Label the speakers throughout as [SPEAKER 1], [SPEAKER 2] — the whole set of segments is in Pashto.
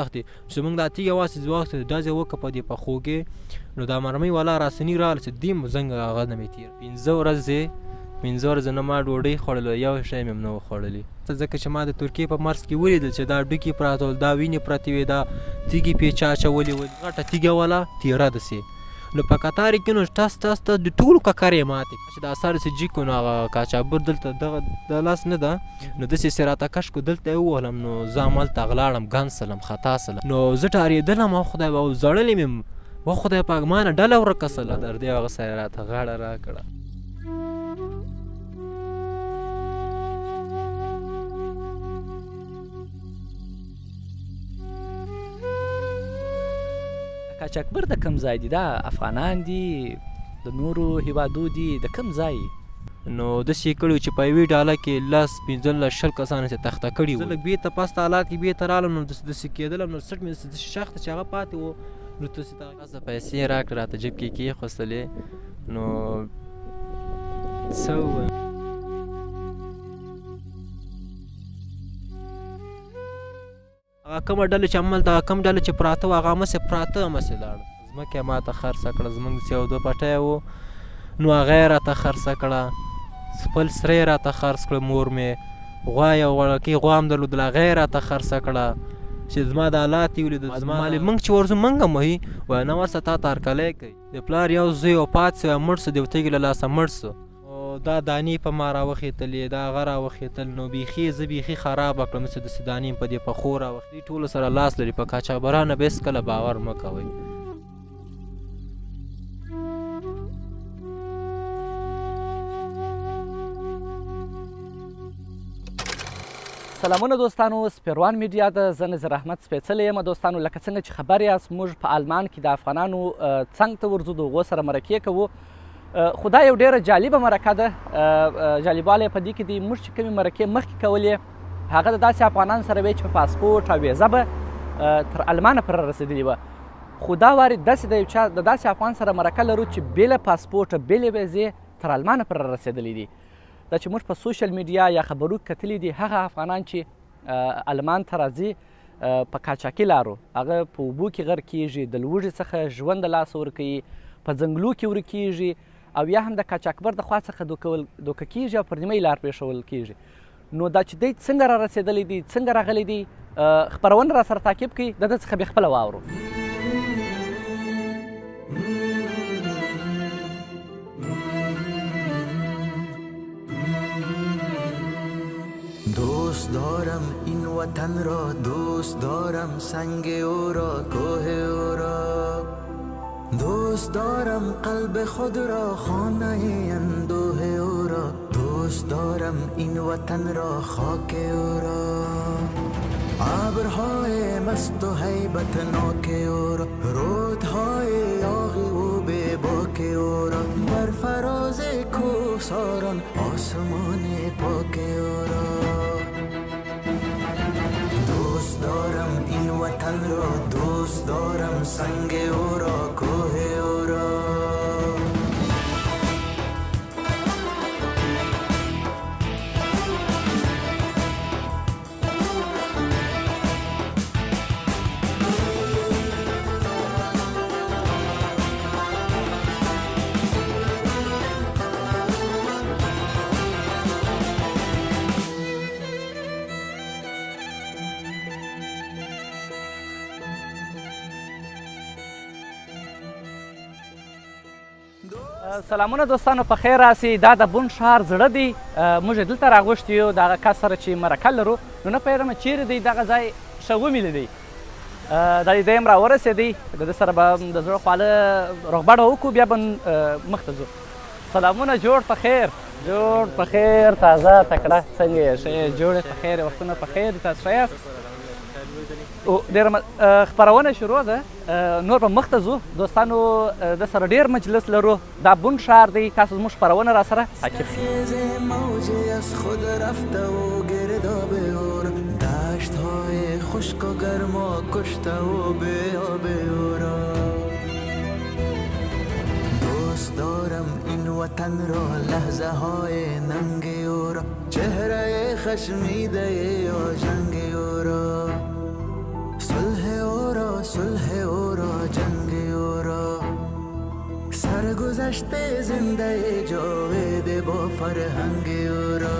[SPEAKER 1] وختې چې موږ دا تیږه واسې وخت ډزې وکړه په دې پخو کې نو دا مرمۍ والا راسني راغله چې دې زنګ هغه نه مې تېر 15 ورځې نه ما ډوډۍ خوړله یو شی مې هم نه و خوړلی ځکه چې ما د ترکیې په مرز کې ولیدل چې دا ډوکې پراته ول دا وینې پرتې وې دا تیږې پیچا اچولې وې غټه تیږه والا تېره دسې نو په قطار کې نو ټس د ټولو ککرې ماتې چې دا سر سجي کو نو هغه کاچابر دلته دغه د لاس نه ده نو داسې سې راته کش کو دلته یې ووهلم نو زه همالته غلاړم ګن سلم خطا سلم نو زه ډارېدلم او خدای به زړلې مې و خدای پاک ما نه ډله ورکه سله در دې هغه سره راته غاړه راکړه
[SPEAKER 2] قاچاقبر د کوم ځای دي دا افغانان دي د نورو هیوادو دي د کوم ځای
[SPEAKER 1] نو داسې یې کړي چې په یوې ډاله کې 10 15 کسانو چې تخته کړي وو زه لږ بېرته پسته حالات کې بېرته رالم نو داسې کېدلم نو سټ مې داسې شخ ته چې هغه پاتې وو نو داسې داسې پیسې یې راکړې راته جیب کې کېښوستلې نو څه ووایم هغه کومه ډله چې هملته کوم ډله چې پراته وو هغه همسې پراته همسې لاړه ځمکه یې ماته خرڅه کړه زموږ داسې یو دوه پټی وو نو هغه یې راته خرڅه کړه خپل سره یې راته خرڅ کړه مور مې غوا یو غوړکۍ غوا هم درلودله هغه یې راته خرڅه کړه چې زما د حالات یې ولیدل زما موږ چې ورځو موږ هم وهي وایي نه ورسه تا ته هرکلی کوي د پلار یو زوی وفات سوی مړ سو د یو تږي له لاسه مړ سو دا دانې په ما راوخېتلې دا هغه راوخېتل نو بیخي زه بیخي خرابه کړم چې داسې دانې په دې پخو راوخېدې ټولو سره لاس لري په قاچاقبرانو به هېڅکله باور مه کوئ
[SPEAKER 2] سلامونه دوستانو سپیروان میډیا ده زه نظر احمد سپېڅلی یم دوستانو لکه څنګه چې خبر یاست موږ په آلمان کې د افغانانو څنګ ته ورځو د هغو سره مرکې کوو خو دا یو ډېره جالبه مرکه ده جالبوالی یې په دې کې دی موږ چې کومې مرکې مخکې کولې هغه د داسې افغانانو سره وی چې په پاسپورټ او ویزه به تر المانه پورې رسېدلې وه خو دا وارې داسې د یو چا د داسې افغان سره مرکه لرو چې بې له پاسپورټه بې له ویزې تر المانه پورې رسېدلی دي دا چې موږ په سوشل میډیا یا خبرو کې کتلي دي هغه افغانان چې المان ته راځي په قاچاقي لارو هغه په اوبو کې غر کیږي د لوږې څخه ژوند د لاسه ورکوي په ځنګلو کې ورکیږي او یا هم د قاچاقبر د خوا څخه دوکه کیږي او پر نیمۍ لار پرېښول کیږي نو دا چې دی څنګه را رسېدلی دي څنګه راغلی دي خپرونه را سره تعقیب کړي د ده څخه بې خپله واورو
[SPEAKER 3] دوست دارم این وطن را دوست دارم سنگ او را کوه او را دوست دارم قلب خود را خانه اندوه او را دوست دارم این وطن را خاک او را ابرهای مست و هیبت ناک او را رودهای آغی و بیباک او را بر فراز کوهساران آسمان پاک او را دوست دارم این وطن را دوست دارم سنگ او را کوه او را
[SPEAKER 2] سلامونه دوستانو په خیر راسئ دا د بون ښار زړه دی موږ یې دلته راغوښتي یو د هغه کس سره چې مرکه لرو نو نه پوهېږم چیرې دی دغه ځای ښه ومیلیدی دا دی هم راورسېدی د ده سره به د زړه خواله روغبړه وکړو بیا به مخ ته ځو سلامونه جوړ په خیر جوړ په خیر تازه تکړه څنګه یې ښه یې جوړ یې په خیر وختونه په خیر دي تاسو ښه یاست ډېره خپرونه شروع ده نور به مخ ته ځو دوستانو د سره ډېر مجلس لرو دا بون ښار دی تاسو زموږ خپرونه را سره تعقیب
[SPEAKER 3] خشک و گرم و کشته و دوست دارم این وطن را لحظه های ننگ او را چهره خشمیده یا جنگ او را صلح صلح او را جنگ او را سرگذشته زنده جاوید با فرهنگ او را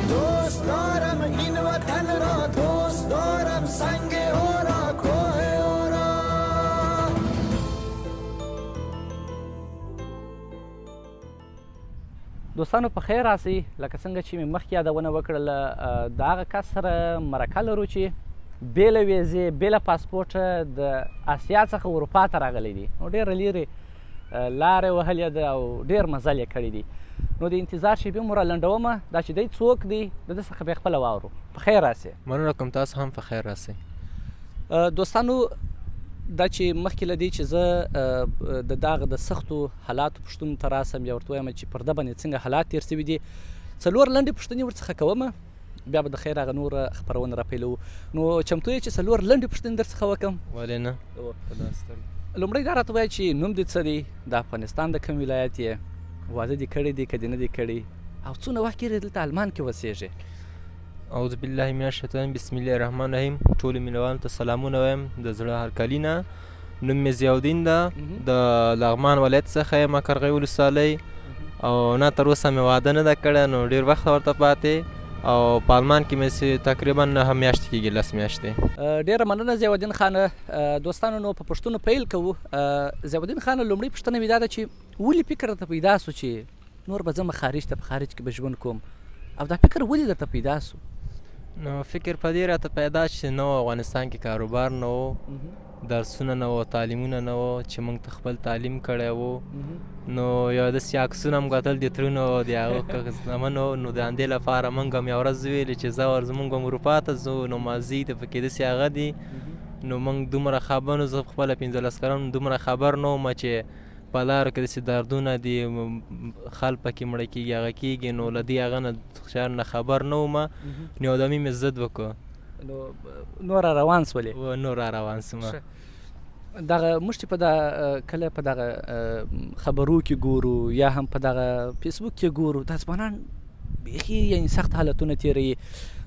[SPEAKER 3] دوست دارم این وطن را دوست دارم سنگ او را کوه او را
[SPEAKER 2] دوستانو په خیر راسئ. لکه څنګه چې مې مخکې یادونه وکړله د هغه کس سره مرکه لرو چې بې له ویزې بې له پاسپورټه د اسیا څخه اروپا ته راغلی دی. نو ډېره لرې لارې وهلې ده او ډېر مزل یې کړی دی. نو د انتظار شیبې مو رالنډومه دا چې دی څوک دی د ده څخه بیا خپله واورو. په خیر راسئ.
[SPEAKER 1] مننه کوم، تاسو هم په خیر راسئ.
[SPEAKER 2] دوستانو دا چې مخکې له دې چې زه د دغه د سختو حالاتو پوښتنو ته راسم یا ورته وایم چې پر ده باندې څنګه حالات تېر شوي دي، 4 لنډې پوښتنې ورڅخه کومه، بیا به د خیر هغه نوره خپرونه راپیلوو. نو چمتو یې چې 4 لنډې پوښتنې در څخه وکړم؟
[SPEAKER 1] ولې نه.
[SPEAKER 2] لومړی دا راته ووایه چې نوم دې څه دی، د افغانستان د کوم ولایت یې، واده دې کړی دی که دې نه دی کړی، او څونه وخت کېږي دلته المان کې اوسېږې؟
[SPEAKER 1] اعوذ بالله من الشیطان بسم الله الرحمن الرحیم. ټولو مینوالو ته سلامونه وایم د زړه هرکلي نه. نوم مې ضیاءالدین ده، د لغمان ولایت څخه یم، قرغۍ ولسوالۍ، او نه تر اوسه مې واده نه ده کړی، نو ډېر وخت ورته پاتې، او په آلمان کې مې تقریبا 9 میاشتې کېږي، 10 میاشتې.
[SPEAKER 2] ډېره مننه ضیاءالدین خانه. دوستانو نو په پوښتنو پیل کوو. ضیاءالدین خانه لومړۍ پوښتنه مې دا ده چې ولې فکر درته پیدا سو چې نور به ځم خارج ته، په خارج کې به ژوند کوم، او دا فکر ولې درته پیدا سو؟
[SPEAKER 1] نو فکر په دې راته پیدا چې نه و افغانستان کې کاروبار نه و، درسونه نه و، تعلیمونه نه و چې موږ ته خپل تعلیم کړی و. نو یو داسې عکسونه هم کتل د ترونو د هغو زمنو، نو د همدې لپاره موږ هم یوه ورځ ویلې چې زموږ هم اروپا ته ځو. نو ماضي د پکې داسې هغه دي، نو موږ دومره خبر نو، زه خپله 15 کلن دومره خبر نه وم چې په لاره کې داسې دردونه دي، خلک پکې مړه کېږي هغه کېږي، نو له دې هغه نه شیانو نه خبر نه وم. نو یو دمې مې زد وکړو،
[SPEAKER 2] نو نور روان سولې؟
[SPEAKER 1] نور روان سوم.
[SPEAKER 2] دغه موږ چې په کله په دغه خبرو کې ګورو یا هم په دغه فیسبوک کې ګورو، دا ځوانان بیخي یعنې سخت حالتونه تېروي.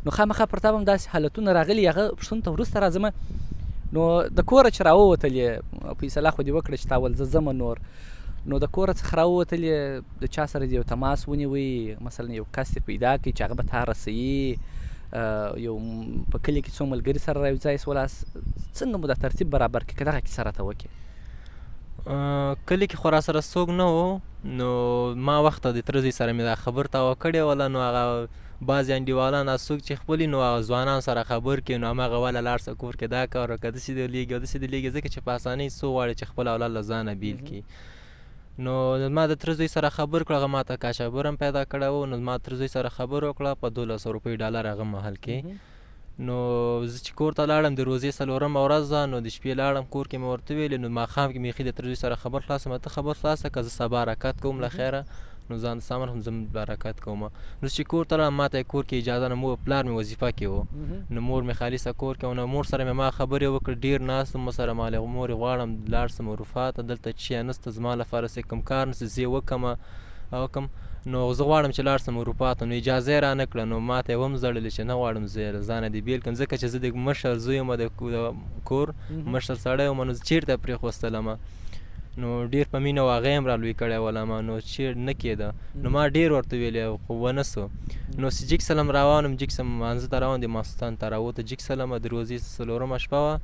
[SPEAKER 2] نو خامخا پر تا به هم داسې حالتونه راغلي. هغه پوښتنو ته وروسته راځمه. نو د کوره چې راووتلې، فیصله خو دې وکړه چې تا ول زه ځمه نور، نو د کوره څخه راووتلې، د چا سره دې یو تماس ونیوئ، مثلا یو کس دې پیدا کړي چې هغه به تا رسوي، یو په کلي کې څو ملګري سره راوځای سولاست، څنګه مو دا ترتیب برابر کړي که دغه کیسه راته وکړې؟
[SPEAKER 1] کلي کې خو را سره څوک نه و، نو ما وخته د تره زوی سره مې دا خبر ته وکړې وله. نو هغه بعضې انډیوالان څوک چې خپلي، نو هغه ځوانان سره خبر کړي، نو هماغه وله لاړ شه کور کې دا کار وکړه، داسې دې لېږي او داسې دې لېږي، ځکه چې په اسانۍ څو غواړي چې خپل اولاد له ځانه بېل کړي. نو ما د تره زوی سره خبر کړو، هغه ما ته کاشبر هم پیدا کړی و. نو ما تره زوی سره خبر وکړه په 1200 روپۍ ډالر هغه مهال کې. نو زه چې کور ته لاړم د روزې 4مه ورځ ده، نو د شپې لاړم کور کې مې ورته ویلې، نو ماښام کې مې بیخي د تره زوی سره خبر خلاصه، ته خبر خلاصه که زه سبا حرکت کوم له خیره، نو ځان سامان هم زه حرکت کوم. نو چې کور ته لاړم، ما ته کور کې اجازه نه، پلار مې وظیفه کې و، نو مور مې خالصه کور کې و. نو مور سره مې ما خبرې وکړې، ډېر ناست وم سره، ما له مورې غواړم لاړ شم اروپا ته، دلته چې نسته زما لپاره څه کوم کار نشته، زه یې وکړمه او کوم، نو زه غواړم چې لاړ شم اروپا ته. نو اجازه یې رانه کړه. نو ما ته یې وم زړلې چې نه غواړم زه له ځانه دې بېل کړم، ځکه چې زه د مشر زوی یم، د کور مشر سړی یم، نو چېرته یې پرېښوستلمه. نو ډېر په مینه و هغه یې هم رالوی کړی ولمه، نو چېر نه کېده. نو ما ډېر ورته ویلې خو ونه سو. نو جیکسلم روان وم، جیکسم مانځه ته روان دي، ماخوستن ته راووته جیکسلمه، د روزې 4مه شپه وه.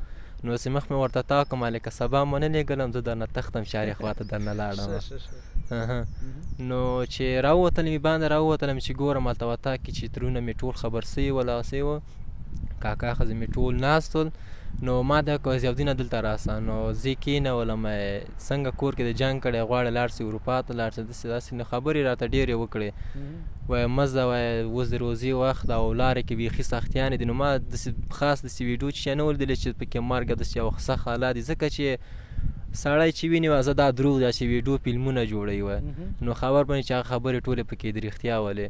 [SPEAKER 1] نو چې مخ مې ورته تا کړم، هلکه سبا مو نه لېږلم، زه درنه تښتم شارې خواته درنه لاړم. نو چې راووتلم یې باندې راووتلم چې ګورم هلته وطاق کې چې ترونه مې ټول خبر سوي ول، هغه سوي وه، کاکا ښځې مې ټول ناست ول. نو ما دا وکړه ضیاءالدینه دلته راسه. نو زه یې کېنولم، څنګه کور کې د جنګ کړی، غواړې لاړ شي اروپا ته لاړ شه، داسې داسې. نو خبرې راته ډېرې وکړې، وایه مزه وایه اوس د روزې وخت او لارې کې بیخي سختیانې دي. نو ما داسې خاص داسې ویډیو چې نه ولیدلې چې پکې مرګ داسې یو سخت حالات دي، ځکه چې سړی چې ویني وایه زه دا دروغ دی چې ویډیو فلمونه جوړوي وایه، نو خبر باندې چې هغه خبرې ټولې پکې د رښتیا ولې.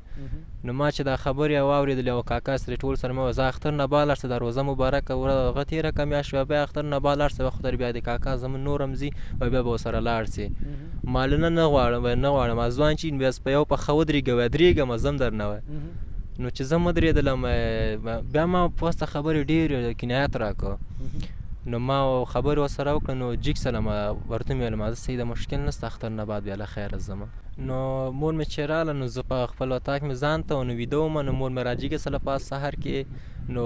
[SPEAKER 1] نو ما چې دا خبرې واورېدلې او کاکا سره ټول سره مې وویل زه اختر نه بعد لاړ شه، دا روزه مبارکه هغه تېره کړه میاشت شوه، بیا اختر نه بعد لاړ شه، خو بیا د کاکا زمون نور هم ځي وایي بیا به ورسره لاړ شي. مالونه نه غواړم، وایي نه غواړم، ځوان چې بیا په یو پښه ودرېږه وایي درېږم زه هم درنه وایي. نو چې زه ودرېدلم بیا ما پوسته خبرې ډېر کنایت راکړه. نو ما خبرې ورسره وکړه. نو جیک سلام ورته مې ویلم زه سیده مشکل نشته اختر نه بعد بیا له خیره ځم. نو مور مې چې راغله نو زه په خپل اتاق مې ځان ته نو ویده وم. نو مور مې راجیګسله په سهار کې نو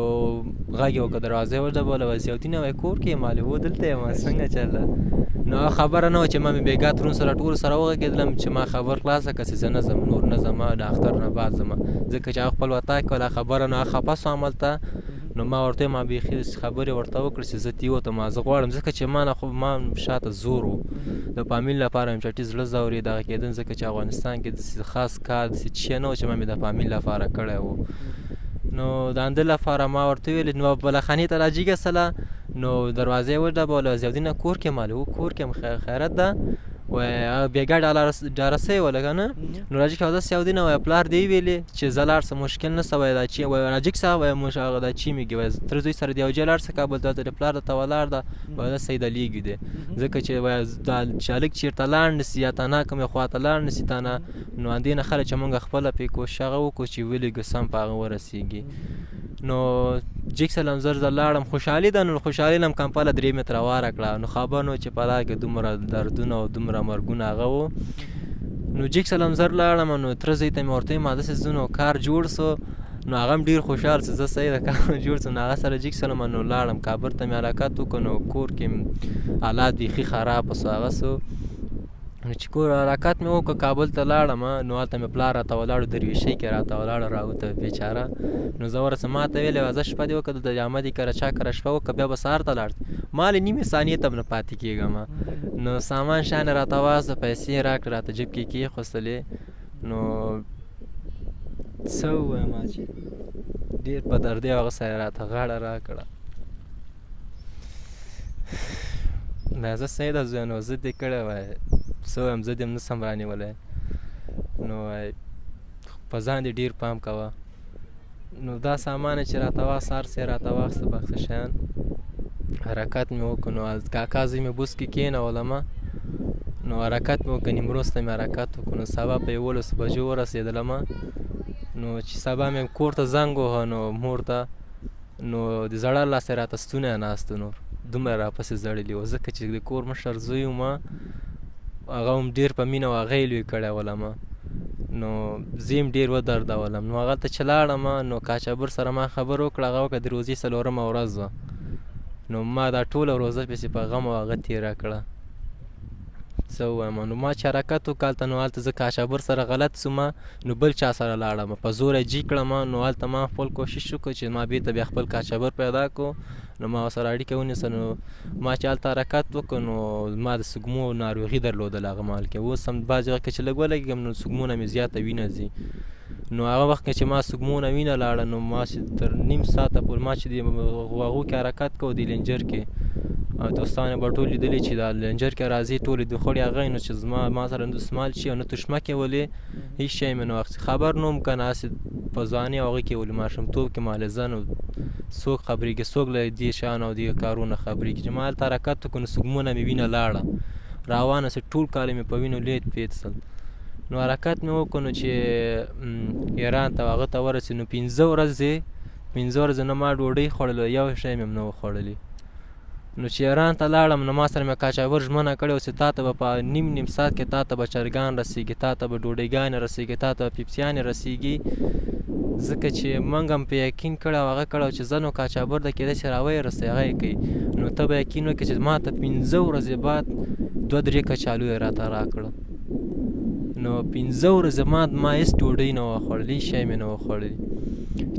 [SPEAKER 1] غږ یې وکړه دروازه یې وډبوله وایي زیوتینه وایي کور کې یم مالې هو دلته یم څنګه چله. نو خبره نه وه چې ما مې بېګا ترون سره ټول سره وغږېدلم چې ما خبر خلاصه کړه چې زه نه ځم نور نه ځم د اختر نه بعد ځم ځکه چې هغه خپل اتاق کې وله خبره نه خفه سو هملته. نو ما ورته ما بیخي خبرې ورته وکړې چې زه تې وتم زه غواړم ځکه چې ما نه خو ما شاته زور و د فامیل لپاره مې چټي زړه ځورېد دغه کېدن ځکه چې افغانستان کې داسې خاص کار داسې شی نه و چې ما مې د فامیل لپاره کړی و. نو د همده لپاره ما ورته ویلې نو بلخانې ته راجیګسله نو دروازه یې وډبوله زیودینه کور کې مالې و کور کې یم خیرت ده وایي بېګا ډالرسۍ وله که نه نو راجیګ اودس یودینه وایي پلار دې ویلې چې زه لاړ سم مشکل نشته وایي دا چې وایي راجیګ صاحب وایي موږ هغه دا چې میږي وایي تر زوی سره د یو ځای لاړ شه کابل ته د پلار درته ولاړ ده وایي دا صحیح دلیږي دی ځکه چې وایي دا چې هلک چېرته لاړ نه سي یا تانا کومې خواته لاړ نه سي تانا نو همدې نه ښه ده چې موږ خپله پرې کوشش هغه وکړو چې ولېږو سم په هغه ورسېږي. نو جیک سلام زر زر لاړم خوشحالي ده. نو خوشحالي لم کمپله 3 متره واره کړه. نو خبر نو چې په لار کې دومره دردونه او دومره مرګونه هغه و. نو جیک سلام زر لاړم نو تره زوی ته مې ورته ویم داسې ځو نو کار جوړ سو. نو هغه هم ډېر خوشحال سو زه صحیح ده کار جوړ سو. نو هغه سره جیک سلام نو لاړم کابل ته مې حرکت وکړو. نو کور کې حالات بیخي خراب سو هغه سو. نو چې کور حرکت مې وکړ کابل ته لاړم نو هلته مې پلار راته ولاړ درویشۍ کې راته ولاړ راوته بیچاره. نو زه ورسه ما ته ویلې زه شپه دې وکړه دلته جامه دې کره چا کره شپه وکړه بیا به سهار ته لاړ ما له نیمې ثانیې ته نه پاتې کېږم. نو سامان شیان یې راته واخیسته پیسې یې راکړې راته جیب کې کېښوستلې. نو څه ووایم چې ډېر په دردۍ هغه سره یې راته غاړه راکړه. دا زه صحیح ده زویه نو ضد یې کړی وای څه ووایم ضد یې هم نسم رانیولی. نو وای په ځان دې ډېر پام کوه. نو دا سامان چې راته واخیسته هر څه یې راته واخیسته بخته شیان حرکت مې وکړو. نو کاکا زوی مې بوس کې کېنولمه نو حرکت مې وکړو نیمروز ته مې حرکت وکړو. نو سبا په 11 بجو ورسېدلمه. نو چې سبا مې کور ته زنګ ووهه نو مور ته نو د زړه لاس یې راته ستونی ناست نور دومره راپسې زړلي وو ځکه چې د کور مشر زوی وم هغه هم ډېر په مینه و هغه یې لوی کړی ولمه. نو زه یې هم ډېر ودردولم. نو هغلته چې لاړم نو کاچابر سره ما خبر وکړه هغه وکړه د روزې 4مه ورځ وه. نو ما دا ټوله روزه پسې په غم او هغه تېره کړه. څه ووایم نو ما چې حرکت وکړه هلته نو هلته زه کاشابر سره غلط سوم نو بل چا سره لاړم په زور یې جي کړم. نو هلته ما خپل کوشش وکړ چې ما بېرته بیا خپل کاشابر پیدا کړو. نو ما ورسره اړیکه ونیسه. نو ما چې هلته حرکت وکړ نو ما د سږمو ناروغي درلودله هغه مهال کې اوس هم بعضې وخت کې چې لږ ولګېږم نو سږمونه مې زیاته وینه ځي. نو هغه وخت کې چې ما سږمونه وینه لاړه نو ما چې تر نیم ساعته پورې ما چې د هغو کې حرکت کوو د لینجر کې دوستان به ټول لیدلي چې دا لنجر کې راځي ټولې د خوړې هغه نو چې ما سره نه دسمال شي او نه تشمکې ولې هېڅ شی مې نه واخیست خبر نه وم که نه هسې په ځوانۍ هغې کې ولې ماشومتوب کې مالې نو څوک خبرېږي څوک له دې شیانو او دې کارونو خبرېږي چې ما هلته حرکت وکړو نو سږمونه مې وینه لاړه روانه سي ټول کاله مې په وینو لید پید سل. نو حرکت مې وکړو نو چې ایران ته هغه ته ورسېد نو 15 ورځې نه ما ډوډۍ خوړله یو شی مې هم نه و خوړلی. نو چې ایران ته لاړم نو ما سره مې کاچاور ژمنه کړې وه چې تا ته به په نیم ساعت کې تا ته به چرګان رسېږي تا ته به ډوډۍ رسېږي تا ته به پیپسیانې رسېږي ځکه چې موږ هم په یقین کړی او هغه کړی چې زه نو کاچابر د کېدای چې راویې رسوي هغه یې کوي. نو ته به یقین وکړې چې ما ته 15 ورځې بعد 2-3 کچالو یې راته راکړه. نو 15 ورځې ما هېڅ ډوډۍ نه وه خوړلې هېڅ شی مې نه وه خوړلي.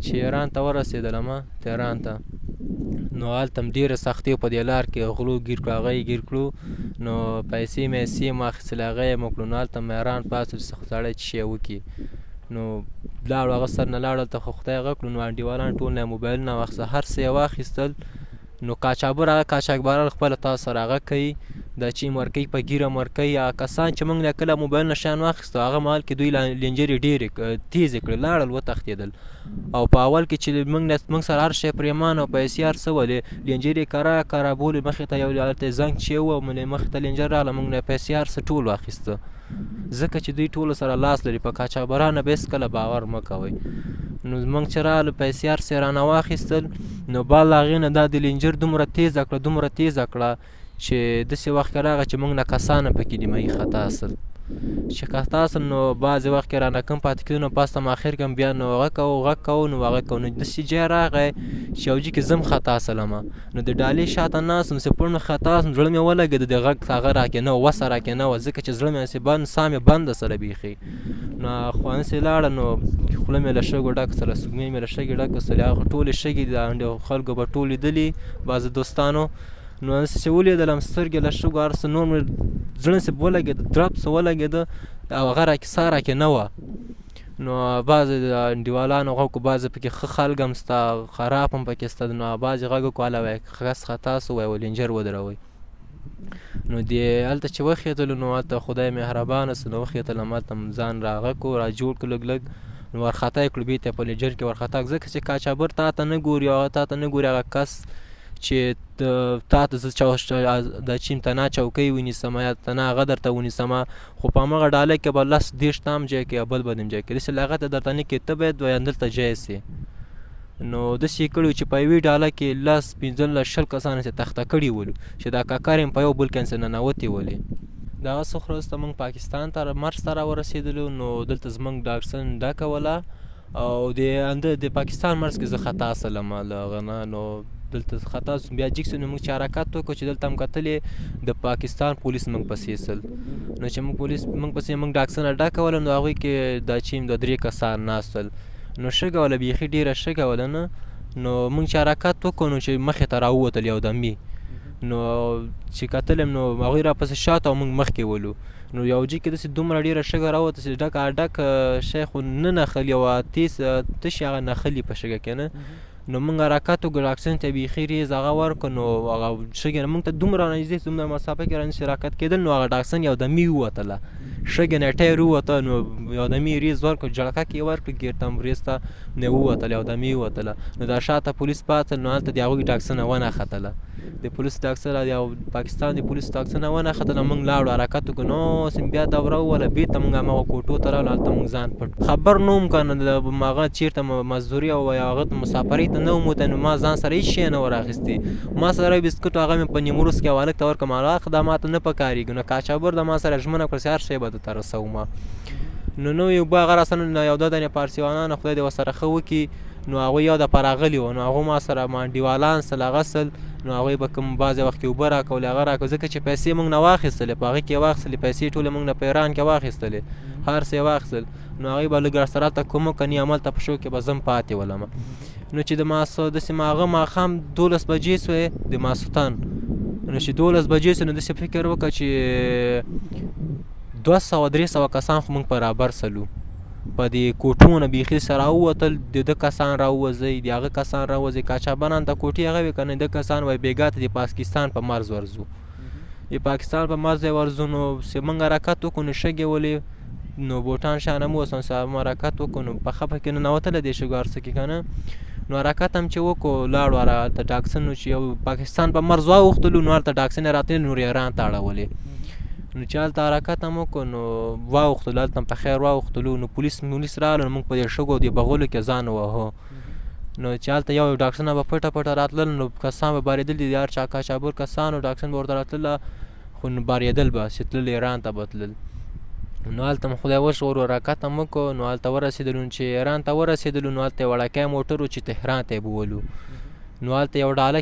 [SPEAKER 1] چې ایران ته ورسېدلم تهران ته نو هلته هم ډېره سختي په دې لار کې غلو ګیر کړو هغه یې ګیر کړو نو پیسې مې مې اخیستلې هغه یې مو کړو. نو هلته مې حیران پاڅو چې سړی څه شی وکړي. نو لاړو هغه سر نه لاړو هلته خو خدای هغه کړو نو انډیوالان ټول نه موبایلونه واخیسته هر څه یې واخیستل. نو کاچابر هغه کاچاکبران خپله تاسو سره هغه کوي دا چې مرکۍ په ګیره مرکۍ هغه کسان چې موږ نه کله موبایلونه شیان واخیستو هغه مهال کې دوی لنجرې ډېرې تیزې کړې لاړل وتښتېدل او په اول کې چې موږ سره هر شی پرېمان او پیسې هر څه ولې لنجرې کره بولې مخې ته یو هلته زنګ چې و مخې ته لنجر راغله موږ نه پیسې هر څه ټول واخیسته ځکه چې دوی ټولو سره لاس لري په کاچابرانو به هېڅکله باور مه کوئ. نو موږ چې راغلو پیسې هر څه رانه واخیستل. نو بال د هغې نه دا د لینجر دومره تیزه کړه چې داسې وخت کې راغی چې موږ نه کسان پکې نیمایي خطا سل. چې خطا سل نو بعضې وخت کې رانه کم پاتې کېدو نو پاس ته اخر کې بیا نو غږ کوو نو داسې ځای راغی چې یو ځای کې زه هم خطا سلمه. نو د ډالۍ شاته ناست وم، چې پړ مې خطا سم، زړه مې ولګېده، د غږ هغه راکې نه وه، وسه راکې نه وه، ځکه چې زړه مې هسې بند، ساه مې بنده سره بیخي. نو خو هسې لاړه، نو خوله مې له شګو ډکه سله، سږمې مې له شګې ډکه سلې، هغه ټولې شګې د خلکو به ټول لیدلي بعضې دوستانو. نو هسې چې ولیدلم سترګې له شګو هر څه نور مې زړه هسې ولګېده، درب څه ولګېده او هغه راکې ساه راکې نه وه. نو بعضې د انډیوالانو غږ کړو، بعضې پکې ښه خلک هم شته، خراب هم پکې شته. نو بعضې غږ وکړو هله وایي کس خطا سو، وایي لینجر ودروئ. نو هلته چې وخېتلو نو هلته خدای مهربانه سو، نو وخېتلم هلته ځان راغږ کړو، را جوړ کړو لږ نو وارخطا یې کړو، بېرته په لینجر کې وارخطا کړو، ځکه چې قاچاقبر تا ته نه ګوري، هغه تا ته نه ګوري، هغه کس چې تا ته زه دا چې امتناع چوکۍ ونیسم یا تنه هغه درته ونیسم، خو په همغه ډالۍ کې به 10-20 تام ځای کې یا بل به نیم ځای کې داسې لاغت درته نه کوي، ته باید همدلته ځای سې. نو داسې یې کړي چې په یوې ډاله کې 10-15-20 کسان چې تخته کړي ولو، چې دا کاکار یې په یو بل کې ننوتې ولې. د هغه څخه وروسته موږ پاکستان ته مرز ته راورسېدلو. نو دلته زموږ ډاکسن ډکه وله او د پاکستان مرز کې زه خطا سلم له هغه نه. نو دلته خطا سوم، بیا جګ سو، نو موږ چې حرکت وکړو چې دلته هم کتلې د پاکستان پولیس موږ پسې سل. نو چې موږ پسې موږ ډاکسنه ډکه وله، نو هغوی کې دا چې 2-3 کسان ناست ول. نو شګه وله بیخي ډېره شګه وله نه. نو موږ چې حرکت وکړو نو چې مخې ته راووتل یو دمې، نو چې کتلم نو هغوی راپسې شاته او موږ مخکې ولو. نو یو ځای کې داسې دومره ډېره شګه راووته چې ډک شی خو نه نښلي او تشې هغه نښلي په شګه کې نه. نو موږ حرکت وکړو، ډاکسن ته بیخي ریز هغه ورکړو، نو هغه شګې نه موږ ته دومره رانږدې دومره مسافه کې رانږدې حرکت کېدل. نو هغه ډاکسن یو دمې ووتله، شګې نه ټایر ووته، نو یو دمې ریز ورکړو، جړکه کې یې ورکړو ګیرته ریز ته نه ووتله، یو دمې ووتله. نو دا شاته پولیس پاتل، نو هلته د هغوی ډاکسنه ونښتله، د پولیس ډاکسنه د پاکستان د پولیس ډاکسنه ونښتله. موږ لاړو حرکت وکړو، نو بیا دوره ووله، بېرته موږ هماغه کوټو ته راغلو، هلته موږ ځان پټ خبر نه وم که نه هغه چېرته مزدوري او هغه مسافرۍ ته نه وم وتی. نو ما ځان سره هېڅ شی نه ور اخیستې، ما سره یو بسکټ هغه مې په نیمروز کې هغه هلک ته ورکړم، هغه دا ما ته نه پکارېږي. نو قاچاقبر د ما سره ژمنه کړه چې هر شی به درته رسومه. نو یو به هغه راسره یو 2 دانې پارسیوانان خدای دې ورسره ښه وکړي، نو هغوی یو دفعه راغلي وو، نو هغو ما سره انډیوالان سل هغه سل. نو هغوی به کوم بعضې وخت کې اوبه راکولې هغه راکړو، ځکه چې پیسې موږ نه واخیستلې، په هغې کې یې واخیستلې پیسې ټولې موږ نه په ایران کې واخیستلې، هر څه یې واخیستل. نو هغوی به لږ راسره هلته کوم کني هملته په شو کې به زه هم پاتې ولم. نو چې د داسې هغه ماښام 12 بجې سوې د ماسخوتن. نو چې 12 بجې سوې نو داسې فکر وکړه چې 200-300 کسان خو موږ برابر سلو، په دې کوټو نه بیخي سره راووتل، د ده کسان راووځئ، د هغه کسان راووځئ، قاچاقبران ته کوټې هغه وې که نه، د کسان وایي بېګا ته د پاکستان په مرز ورځو، د پاکستان په مرز یې ورځو. نو چې موږ حرکت وکړو نو شګې ولې نو بوټان شانه مو اوسم، چې حرکت وکړو نو په خپه کې ننوتله دې شګو هر څه کې که نه. نو حرکت هم چې وکړو لاړو هلته ډاکسن چې یو پاکستان په مرز واوښتلو، نو هلته ډاکسن یې راتللې نور ایران ته اړولې. نو چې هلته حرکت هم وکړو نو واوښتلو، هلته هم په خیر واوښتلو. نو پولیس راغلل، نو موږ په دې شګو دې بغلو کې ځان ووهو. نو چې هلته یو ډاکسنه به پټه راتلل، نو کسان به بارېدل، د هر چا قاچاقبر کسان او ډاکسن به ورته راتلله، خو نو بارېدل به چې تلل ایران ته به تلل. نو هلته هم خدای وژغورو، حرکت هم وکړو. نو هلته ورسېدلو، چې ایران ته ورسېدلو نو هلته یو وړکی موټر و چې تهران ته یې بولو. نو هلته یو ډالو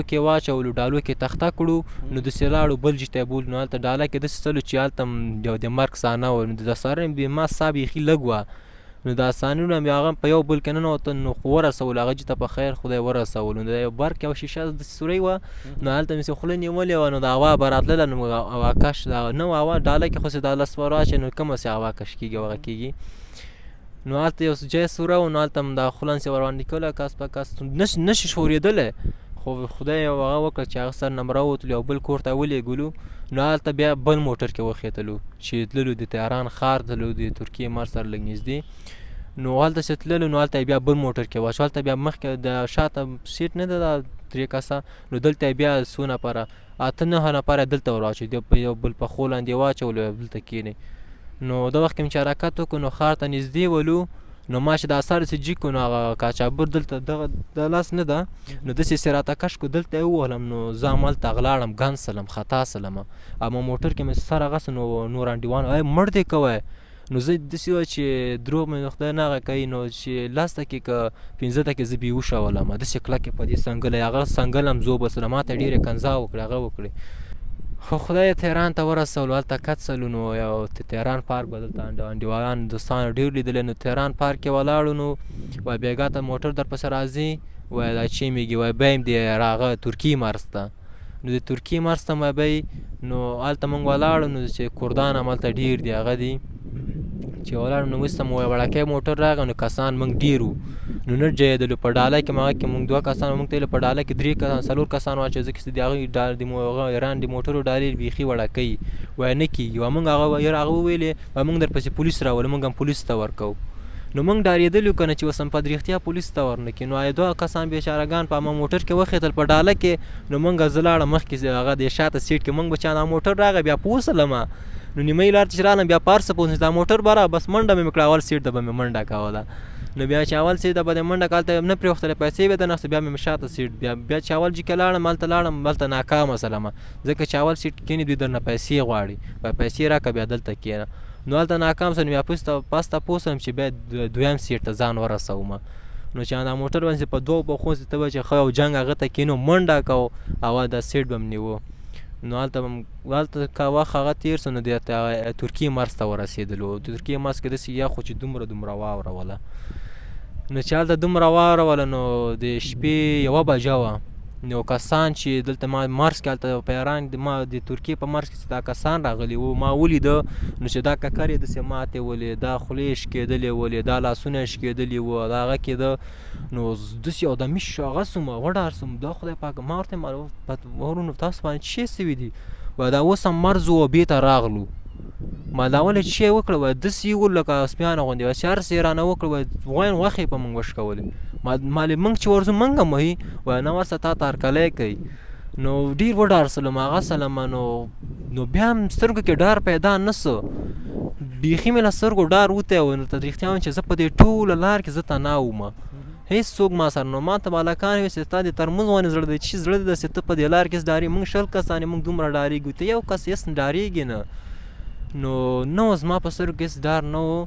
[SPEAKER 1] کې واچولو، ډالو کې تخته کړو، نو داسې لاړو بل ځای ته یې بولو. نو هلته ډاله کې داسې څلو چې هلته یو د مرګ صحنه وه، نو د سره ما ساه بیخي لږ وه. نو دا صحنونه مې هغه په یو بل کې ننوتل، نو ورسولو هغه ځای ته په خیر خدای ورسولو. نو د یو برق یو شیشه داسې سورۍ وه، نو هلته مې خوله نیولې وه، نو د هوا به راتلله، نو هوا کش نه وه هوا ډاله کې، خو چې دا 10 ور واچوې نو کومه چې هوا کش کېږي هغه کېږي. نو هلته یو ځای سوره و، نو هلته هم دا خوله چې ور باندې کوله کس په کس نشي ښورېدلی، خو خدای یو هغه وکړه چې هغه سر نه م راووتلو، یو بل کور ته ولېږلو. نو هلته بیا بل موټر کې وخېتلو چې تللو د تهران ښار تللو، د ترکیې مرز سره لږ نږدې. نو هلته چې تللو نو هلته بیا بل موټر کې واچو، هلته بیا مخکې د شاته سیټ نه ده دا 3 کسه، نو دلته بیا 8 نفره 8-9 نفره دلته ور واچوي، یو بل په خو لاندې واچولو، دلته کښېنئ. نو د وخت کې چې حرکت وکړو نو ښار ته نږدې ولو، نو ما چې دا اثار چې جیک نو هغه قاچاقبر دلته دغه د لاس نه ده نو داسې یې راته کش کړو دلته یې ووهلم نو زه همالته غلاړم ګن سلم خطا سلم اما موټر کې مې سر هغسې نو نور انډیوان مړ دی کوی نو زه داسې وه چې دروغ مې خدای نه هغه کوي نو چې 10 دقیقې 15 دقیقې زه بېهوشه ولم داسې کلکې په دې څنګله هغه څنګل هم زوبه سله ما ته ډېرې کنځا وکړې هغه وکړې خو خدای تهران ته ورسولو هلته کڅلو نو یو تهران پارک به دلته انډیوالان دوستانو ډېر لیدلی نو تهران پارک کې ولاړو نو وایي بېګا ته موټر در پسې راځي وایي دا چیمېږي وایي بیا هم دې راغه ترکي مرز ته نو د ترکي مرز ته ما بی نو هلته موږ ولاړو نو چې کردان هم هلته ډېر دي هغه دي چې ولاړو نو وروسته مو وړکی موټر راغی نو کسان موږ ډېر وو نو نه جهېدلو په ډاله کې هغه کې موږ 2 کسان موږ ته په ډاله کې 3 کسان 4 کسان واچوي ځکه چې د هغې د ایران د موټرو ډالې بیخي وړکی وایي نه کېږي و موږ هغه وویلې و موږ در پسې پولیس راولو موږ هم پولیس ته ورکوو نو موږ ډارېدلو که نه چې اوس هم په رښتیا پولیس ته ورنه کړي نو 2 کسان بېچارهګان په همه موټر کې وخېتل په ډاله کې نو موږ زه لاړم مخکې هغه د شاته سیټ کې موږ به چا دا موټر راغی بیا پوسلم نو نیمه لار چې رالم بیا پار څه پوه دا موټر به را بس منډه مې وکړه اول سیټ ته به مې منډه کوله نو بیا چې اول سیټ ته به دې منډه کوله هلته نه پرېوختلې پیسې به دنهسته بیا مې شاته سیټ بیا چې اول جي کې لاړم هلته لاړم هلته ناکامه سلمه ځکه چې اول سیټ کښېني دوی درنه پیسې غواړي وایي پیسې راکړه بیا دلته کښېنه نو هلته ناکام سم بیا پاسته پوه سوم چې بیا دویم سیټ ته ځان ورسوم نو چې دا موټر باندې په 2 پښو ته به چې ښه یو جنګ هغه ته کښېنو منډه کوو او دا سیټ به م نیوه نو هلته که وخت هغه تېر سو نو د ترکیې مرز ته ورسېدلو د ترکیې مرز کې داسې یخ خو چې دومره واوروله نو چې هلته دومره واوروله نو د شپې 1 بجه وه نو کسان چې دلته ما مرز کې هلته په ایران ما د ترکیې په مرز کې دا کسان راغلي وو ما ولیده نو چې دا ککر یې داسې ماتې ولې دا خولې یې شکېدلې ولې دا لاسونه یې شکېدلي وو دا هغه کېده نو داسې یو دمي هغه سوم وډار سوم دا خدای پاک ما ورته ورونو تاسو باندې څه سوي دي وایي دا اوس هم مرز وو بېرته راغلو ما دا ولې چې وکړه وایي داسې یې وکړو لکه سپیانه غوندې وایي چې هر څه یې رانه وکړه وایي غوښې په موږ وشکولې مالې موږ چې ورځو موږ هم وهي وایي نه ورسه تا ته هرکلی کوي نو ډېر وډار سلم هغه سلم نو بیا هم سترګو کې ډار پیدا نه سو بیخي مې له سترګو ډار وتی و نو ته رښتیا وایم چې زه په دې ټوله لار کې زه تنها وم هېڅ څوک ما سره نو ما ته به هلکان ویل چې ستا د ترموز غوندې زړه دی چې زړه دی داسې ته په دې لار کې ډارې موږ 20 کسان یې موږ دومره ډارېږو ته یو کس هېڅ ډارېږي نه نو نه و زما په سترګو کې هېڅ ډار نه و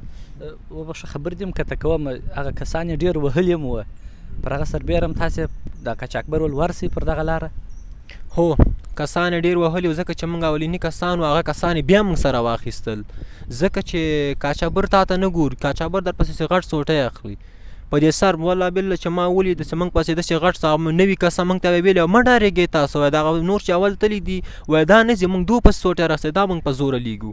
[SPEAKER 2] وبخښه خبرې دې هم که ته کوم هغه کسان یې ډېر وهلي هم وه پر هغه سربېره هم تاسې د قاچاقبر ول ورسئ پر دغه لاره
[SPEAKER 1] هو کسان یې ډېر وهلي وو ځکه چې موږ اولیني کسان وو هغه کسان یې بیا موږ سره واخیستل ځکه چې قاچاقبر تا ته نه ګوري قاچاقبر در پسې غټ سوټی اخلي په دې سر والله بالله چې ما ولید چې موږ پسې داسې غټ څه نوي کسان موږ ته ویلې مه ډارېږئ تاسو وایي دغه نور چې اول تللي دي وایي دا نه ځي موږ 2 پسې سوټی راخیستی دا موږ په زوره لیږو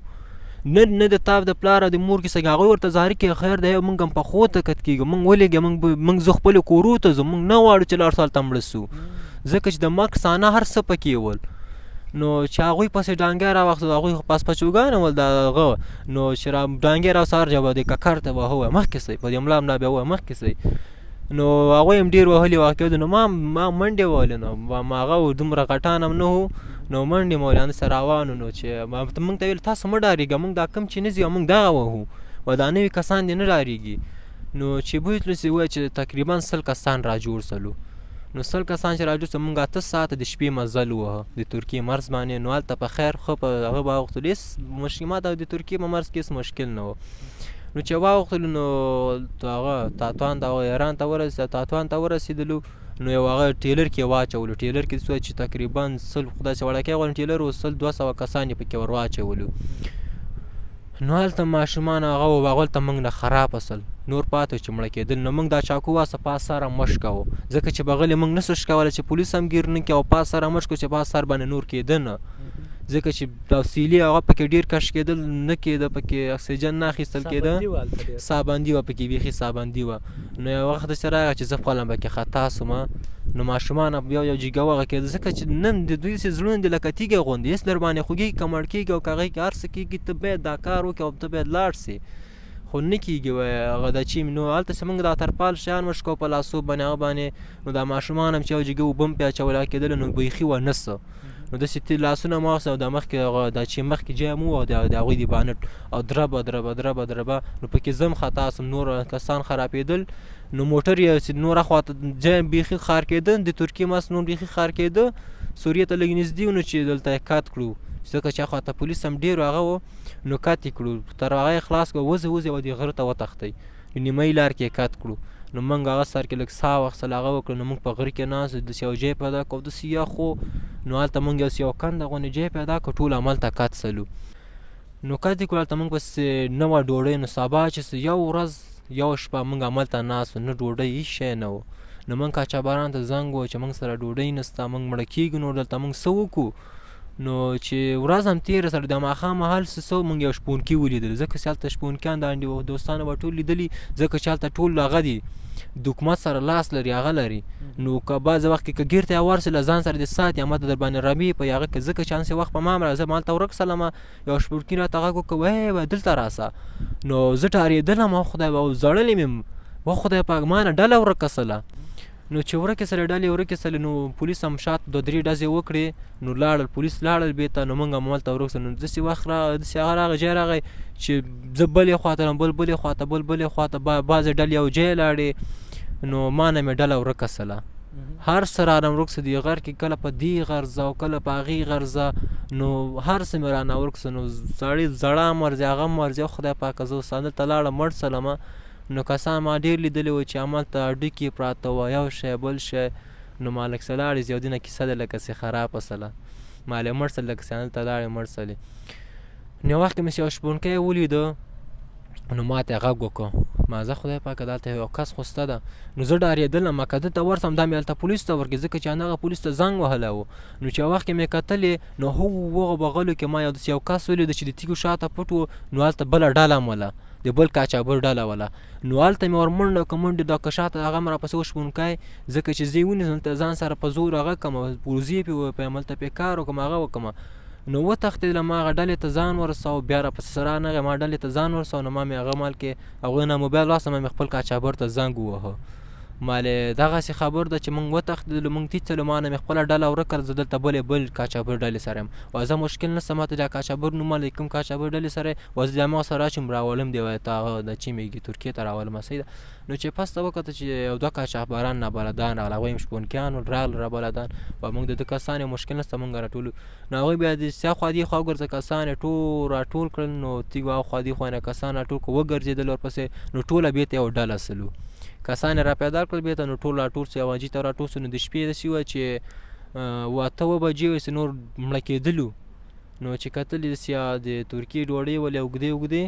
[SPEAKER 1] نه د تا د پلار او د مور کیسه هغوی ورته ظاهري کې خیر دی موږ هم په خو ته کت کېږو موږ ولېږه موږ زه خپلو کورو ته ځو موږ نه غواړو چې لاړ سو هلته مړه سو ځکه چې د مرګ صحنه هر څه پکې ول نو چې هغوی پسې ډانګی راواخېستو هغوی خو پاسپچوګانې ول د هغه نو چې ډانګی راوسهار جواب د ککر ته به ووایه مخکې سئ په دې ملا ملا بیا ووایه مخکې سئ نو هغوی هم ډېر وهلي واقع نو ما منډې وهلې نو ما هغه دومره غټان هم نه وو نو منډې مو ولې همداسې روانو نو چې موږ ته ویل تاسو مه ډارېږه موږ دا کم چې نه ځي او موږ دغه وهو و دا نوي کسان دې نه ډارېږي نو چې بوتلو چې ووایه چې تقریبا 100 کسان را جوړ سلو نو 100 کسان چې را جوړ سو موږ 8 ساعته د شپې مزل ووهه د ترکیې مرز باندې نو هلته په خیر ښه په هغه به واوښتلو هېڅ مشکلات او د ترکیې په مرز کې هېڅ مشکل نه و نو چې واوښتلو نو هغه تاتوان ته ایران ته تاتوان ته ورسېدلو نو یو هغه ټیلر کې واچولو ټیلر کې څه چې تقریبا 100 خداسې وړکی غوندې ټیلر و 100-200 کسان یې پکې ور واچولو نو هلته ماشومان هغه و هغلته موږ نه خراب اصل نور پاته چې مړه کېدل نو موږ دا چاقو واسه پاس سره مشک کوو ځکه چې بغلې موږ نسو شکولی چې پولیس هم ګیر نه کړي او پاس سره مشک کوو چې پاس سر باندې نور کېده نه ځکه چې توسیلي هغه پکې ډېر کش کېدل نه کېده پکې اکسیجن نه اخیستل کېده سابندي وه پکې بیخي سابندي وه نو یو وخت داسې راغی چې زه خپله هم پکې خطا سومه نو ماشومان یو جګه وغه کېده ځکه چې نن د دوی داسې زړونه دي لکه تیږه غوندې هېڅ در باندې خوږېږي که مړ کېږي او که هغې کې هر څه کېږي ته باید دا کار وکړې او ته باید لاړ سې خو نه کېږي وایي هغه دا چې نو هلته چې موږ دا ترپال شیان مشکو په لاسو باندې هغه باندې نو دا ماشومان هم چې یو جګه اوبه هم پرې اچولي کېدل نو بیخي ونه څه نو داسې لاسونه مو واخیستل او دا مخکې هغه دا چې مخکې جام و او د هغوی د بانټ او دربه نو پکې زم خطا سم، نور کسان خرابېدل. نو موټر یې نوره خواته جام بیخي خار کېده، د ترکیې ماس نور بیخي خار کېده، سوریې ته لږ نږدې و نو چې دلته یې کات کړو ځکه چې خواته پولیس هم ډېر هغه و نو کات یې کړو، تر هغه یې خلاص کړو، وزې او دې غره ته وتښتی، نیمایي لار کې یې کات کړو. نو موږ هغه سر کې لږ ساه واخیستل، هغه وکړه. نو موږ په غره کې ناست داسې یو ځای پیدا کړو، داسې یخ و. نو هلته موږ یو کنده غوندې ځای پیدا کړو، ټول هملته کات سلو. نو کات یې کړو، هلته موږ بس نه وه ډوډۍ. نو سبا چې یو ورځ یو شپه موږ هملته ناست وو، نه ډوډۍ هېڅ شی نه و. نو موږ قاچاقبرانو ته زنګ ووهه چې موږ سره ډوډۍ نشته، موږ مړه کېږو، نو دلته موږ څه وکړو. نو چې ورځ هم تېره سره د ماښام مهال څه موږ یو شپونکي ولیدل، ځکه چې هلته شپونکیان د انډي دوستانو به ټول لیدلي، ځکه چې هلته ټول هغه دي د حکومت سره لاس لري، هغه لري. نو که بعضې وخت کې که ګیر ته یې ورسې له ځان سره دې ساتي، اما ته در باندې رمې په هغه کې، ځکه چې هسې وخت په ما هم راځه، ما هلته ورک سلمه، یو شپونکي راته غږ وکړه وی دلته راسه. نو زه ډارېدلم، او خدای او زړلې مې و خدای پاک ما نه ډله ورکه سله. نو چې ورکې سلې ډلې ورکې سلې، نو پولیس هم شاته 2-3 ډزې وکړې، نو لاړل پولیس لاړل بېرته. نو موږ هم هملته ورک سلو. نو داسې وخت داسې هغه راغی ځای راغی چې زه بلې خواته لم، بلې خواته بعضې ډلې یو ځای لاړې. نو ما نه مې ډله ورکه سله، هر څه رانه ورک سه، دې غر کې کله په دې غرزه او کله په هغې غرزه، نو هر څه مې رانه ورک سه. نو سړی زړه هم ورځي، هغه هم ورځي، خدای پاکه زه اوس هلته لاړم مړ سلمه. نو کسان ما ډېر لیدلي وو چې هملته هډوکي پراته وه، یو شی بل شی. نو ما لږ څه لاړې زیودینه کیسه ده لکه چې خرابه سله، ما لې مړ سل لکه چې هلته لاړې مړ سلې. نو یو وخت کې مې یو شپونکی ولیده، نو ما ته یې غږ وکړو، ما زه خدای پاکه دلته یو کس خو شته ده. نو زه ډارېدلم، که دلته ورسم دا مې هلته پولیسو ته ورکړي، ځکه چې همدغه پولیسو ته زنګ وهلی و. نو چې یو وخت کې مې کتلې، نو هغو بغلو کې ما داسې یو کس ولیده چې د تیږو شاته پټ و. نو هلته بله ډله هم وله، د بل قاچاقبر ډله وله. نو هلته مې ور منډه کړه، منډې دا که شاته هغه م راپسې وشپونکی، ځکه چې زه یې ونیسم ته ځان سره په زور هغه کړم، پوزې پې وپیم، هلته پې کار وکړم، هغه وکړم. نو وتښتېدلم، ما هغه ډلې ته ځان ورساو، بیا راپسې رانغی، ما ډلې ته ځان ورساو. نو ما مې هغه مال کې هغوی نه موبایل واخیسته، ما مې خپل قاچاقبر ته زنګ ووهه، مالې دغسې خبر ده چې موږ وتښتېدلو، موږ تیڅلو، ما نه مې خپله ډله ورکړه، زه دلته بل قاچاقبر ډلې سره یم، وزه مشکل نشته، ما ته دا قاچاقبر نوم د کوم قاچاقبر ډلې سره یې، وزه د هماغه سره راچوم راولم، د هغه د چیمېږي ترکیې ته راولم، صحیح ده. نو چې پس ته وکته چې یو 2 قاچاقبران نابلدان راغله، هغوی هم شپونکیان ول، راغله رابلدان، و موږ د ده کسان یو مشکل نشته، موږ راټولو. نو هغوی بیا د شاوخوا دې خوا وګرځه کسان یې ټول راټول کړل، نو تیږو هاخوا دې خوا نه کسان راټول کړل، وګرځېدل ورپسې. نو ټوله بېرته یو ډله سلو، کسان یې را پیدا کړل بېرته. نو ټول راټول سو، یو حاجي ته راټول سو. نو د شپې داسې وه چې 8 بجې وې چې نور مړه کېدلو. نو چې کتلې داسې د ترکیې ډوډۍ ولې اوږدې،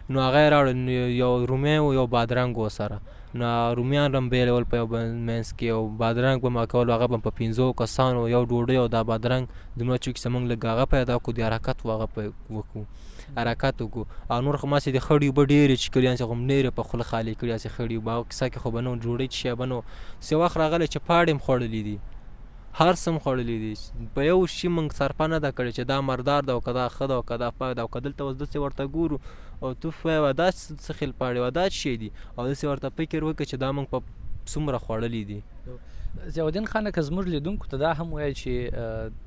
[SPEAKER 1] نو هغه یې راوړل، یو رومی و یو بادرنګ و سره. نو رومیان هم بیلول په یو منځ کې، او بادرنګ به ما کول، هغه به په 5 کسانو یو ډوډۍ او دا بادرنګ دومره چوکې چې موږ لږ هغه پیدا کړو، د حرکت هغه وکړو، حرکت وکړو. او نور خو ماسې د خړې اوبه ډېرې څښلې، هسې خو ډېرې په خوله خالي کړي، هسې خړې اوبه، هغه کیسه کې خو به نه و، ډوډۍ څه شی به نه و. څه وخت راغلی چې پاړې هم خوړلي دي، هر څه هم خوړلي دي، په یو شي موږ صرفه نه ده کړې چې دا مردار ده او که دا ښه ده او که دا پاک ده، او که دلته اوس داسې ورته ګورو او تو وایه دا څه خیل پاړې وه، دا څه شی دي، او داسې ورته فکر وکړه چې دا موږ په څومره خوړلي دي.
[SPEAKER 2] ضیاءالدین خانه، که زموږ لیدونکو ته دا هم وایي چې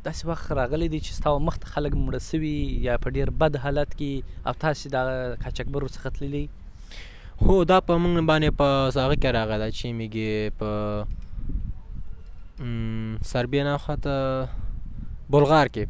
[SPEAKER 2] داسې وخت راغلی دی چې ستا مخ ته خلک مړه سوي یا په ډېر بد حالت کې، او تاسې د قاچاقبرو څخه تللي؟
[SPEAKER 1] هو دا په موږ باندې په هغه کې راغلی چې میږي په سربیه نه خواته بلغار کې،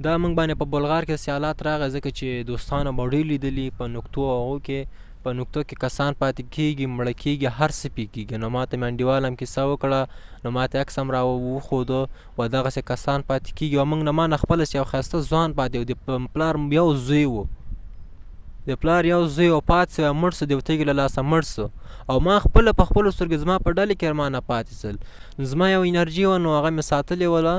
[SPEAKER 1] دا موږ باندې په بلغار کې سیالات راغی، ځکه چې دوستانو به ډېر لیدلي په نکتو هغو کې، په نکتو کې کسان پاتې کېږي، مړه کېږي، هر څه پې کېږي. نو ما ته مې انډیوال هم کیسه وکړه، نو ما ته عکس هم را وښوده، و دغسې کسان پاتې کېږي. او موږ نه ما نه خپله یو ښایسته ځوان پاتې و، د پلار یو زوی و، د پلار یو زوی و پاتې سو، مړ سو، د یو تږي له لاسه مړ سو. او ما خپله په خپلو سترګو زما په ډلې کې ما نه پاتې سل، زما یو انرژي وه، نو هغه مې ساتلې وله.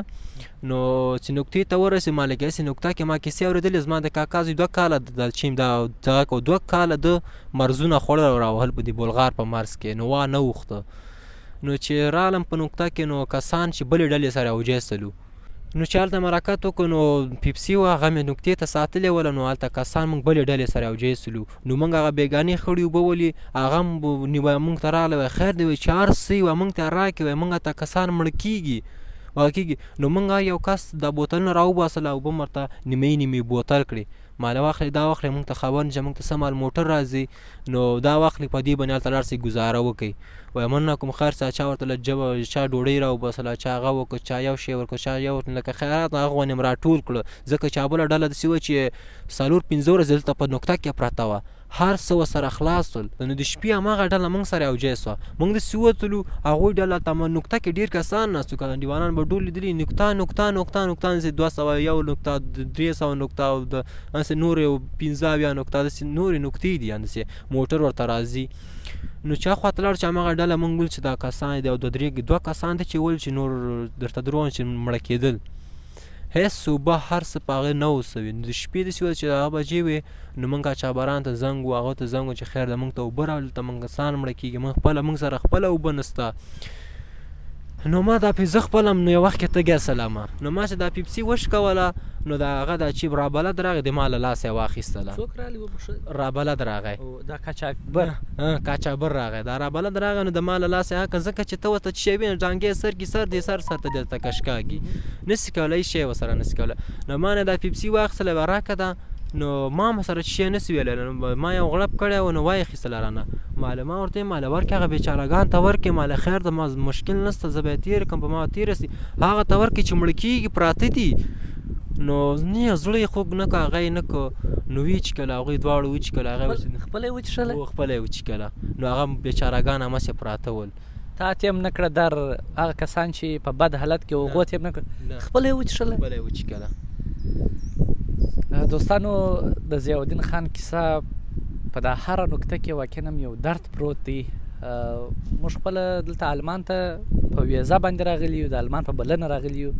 [SPEAKER 1] نو چې نکتې ته ورسېد، ما لکه هسې نکته کې ما کیسې اورېدلې، زما د کاکا زوی 2 کاله چې دا دغه کو 2 کاله د مرزونه خوړل او راوهل په د بلغار په مرز کې، نو وا نه وخته. نو چې رالم په نکته کې، نو کسان چې بلې ډلې سره یوځای سلو، نو چې هلته حرکت وکړو، نو پیپسي وه، هغه مې نکتې ته ساتلې وله. نو هلته کسان موږ بلې ډلې سره یوځای سلو، نو موږ هغه بېګانې خړې اوبه ولې، هغه هم موږ ته راغلی وای، خیر دی وایي چې هر څه یې وایي موږ ته راکړې وایي، موږ ته کسان مړه کېږي، کېږي. نو موږ یو کس دا بوتلونه راوباسل او اوبه ورته نیمې بوتل کړې، ماله واخلې دا واخلې، موږ ته خبر نه چې موږ ته څه مال موټر راځي، نو دا واخلې په دې باندې هلته لاړ شئ ګزاره وکړئ. وایي مننه کوم خیر څه، چا ورته له جبه چا ډوډۍ راوباسله، چا هغه وکړه، چا یو شی ورکړه، چا یو لکه خیرات هغه غوندې م راټول کړه، ځکه چې بله ډله داسې وه چې 4-5 ورځې دلته په نقطه کې پرته وه، هر څه ورسره خلاص شول. نو د شپې هماغه ډله موږ سره یو ځای سوه، موږ داسې ووتلو، هغوی ډله هلته نقطه کې ډېر کسان ناست وو، ګاونډیوالان به ډول لیدلي، نقطه داسې 200 یو نقطه 300 نقطه او داسې نور یو 15 نقطه داسې نورې نقطې دي، داسې موټر ورته راځي. نو چا خواته لاړو چې هماغه ډله موږ ول چې دا کسان دي او 2 کسان دي چې ول چې نور درته دروغ وایم چې مړه کېدل، هېڅ اوبه هر څه په هغې نه وو سوي. نو د شپې داسې وه چې هغه بجې وې، نو موږ قاچاقبران ته زنګ وو، هغه ته زنګ وو چې خیر ده موږ ته اوبه راوړي، دلته موږ کسان مړه کېږي، موږ سره خپله اوبه نشته. نو ما دا زه خپله نو یو وخت کې تږی سلمه، نو ما چې دا پیپسي وشکوله، نو دا هغه دا چې رابلد راغی د ما له لاسه یې واخیستله.
[SPEAKER 2] څوک راغلي وو؟
[SPEAKER 1] رابلد راغی،
[SPEAKER 2] دا
[SPEAKER 1] قاچاقبر راغی، دا رابلد راغی، نو د ما له لاسه یې ځکه چې ته ورته څه شی وینې ډانګې سر کې سر دې سر ته درته کشکاږي، نسي کولی هېڅ شی ورسره نسي کولی. نو ما نه دا پیپسي واخیستله، یوه راکړه ده، نو ما سره څه شی نسي ویلی، نو ما یو غړپ کړی و، نو وایې اخیستله رانه، ماله ما ورته ویم ماله ورکړې، هغه بېچارهګان ته ورکړې، ماله خیر ده ما مشکل نشته، زه به یې تېره کړم، په ما تېره سي، هغه ته ورکړې چې مړه کېږي پراته دي. نو نه زړه یې خوږ نه کړه، هغه یې نه کړه، نو ویې څښله، هغوی دواړو وڅښله، هغه
[SPEAKER 2] خپله یې وڅښله؟
[SPEAKER 1] خپله یې وڅښله، نو هغه بېچارهګان همسې پراته ول.
[SPEAKER 2] تا ته هم نه کړه در هغه کسان چې په بد حالت کې وو، هغو ته یې هم نه کړه، خپله یې وڅښله؟
[SPEAKER 1] خپله یې وڅښله.
[SPEAKER 2] دوستانو، د ضیاءالدین خان کیسه په دا هره نقطه کې واقعا هم یو درد پروت دی. موږ خپله دلته آلمان ته په ویزه باندې راغلي یو، د آلمان په بلنه راغلي یو،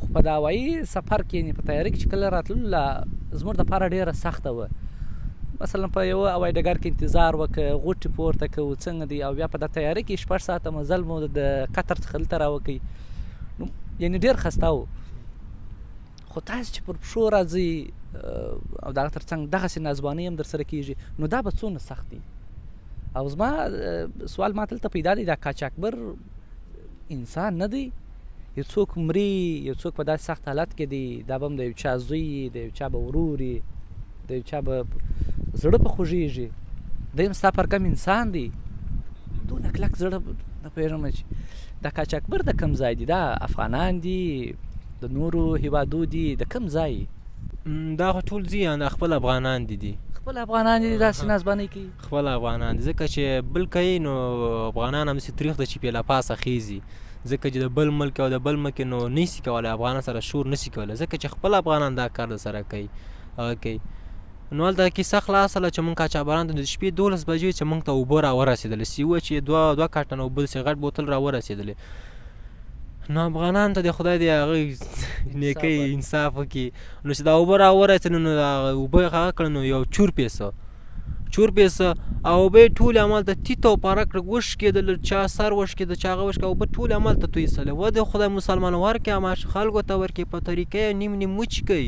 [SPEAKER 2] خو په دا هوایي سفر کې یعنې په تیاري کې چې کله راتللو زموږ دپاره ډېره سخته وه. مثلا په یوه هوایي ډګر کې انتظار وکړه، غوټې پورته کوو څنګه دی، او بیا په دا تیاري کې 6 ساعته مزل مو د قطر څخه دلته راوکئ، نو یعنې ډېر خسته وو. خو تاسې چې پر پښو راځئ او د هغه تر څنګ دغسې نازبانۍ هم در سره کېږي، نو دا به څونه سخت دي. او زما سوال ما دلته پیدا دی، دا قاچاقبر انسان نه دی؟ یو څوک مري، یو څوک په داسې سخت حالت کې دی، دا به هم د یو چا زوی، د یو چا به ورور وي، د یو چا به زړه په خوږېږي، دی هم ستا پر کم انسان دی، دونه کلک زړه نه پوهېږم چې دا قاچاقبر د کوم ځای دی؟ دا افغانان دي، د نورو هیوادو دي، د کوم ځای؟
[SPEAKER 1] دا خو ټول ځي، دا خپل افغانان دي،
[SPEAKER 2] خپل افغانان دي داسې نازبانۍ کوي؟
[SPEAKER 1] خپل افغانان دي، ځکه چې بل کوي نو افغانان همداسې تریخ ده چې پې له پاسه خیزي، ځکه چې د بل ملک او د بل ملک نو نشي کولی افغانان سره شور نشي کولی، ځکه چې خپل افغانان دا کار د سره کوي، هغه کوي. نو هلته کیسه خلاصه له چې مونږ قاچاقبران ته د شپې 12 بجې چې مونږ ته اوبه راورسېدلې، سیوه چې دوه کارټنه اوبه داسې غټ بوتل راورسېدلې. نو افغانان ته د خدای د هغې نیکۍ انصاف وکړي، نو چې دا اوبه راورسېدلې، نو اوبه یې هغه کړه، نو یو چور پیسه او اوبه یې ټولې همالته تیت او پاره کړه، وشکېدل، چا سر وشکېده، چا هغه وشکېده، اوبه ټولې همالته تویېدلې. و د خدای مسلمان ورکړې، خلکو ته ورکړې، په طریقه نیم وچکئ.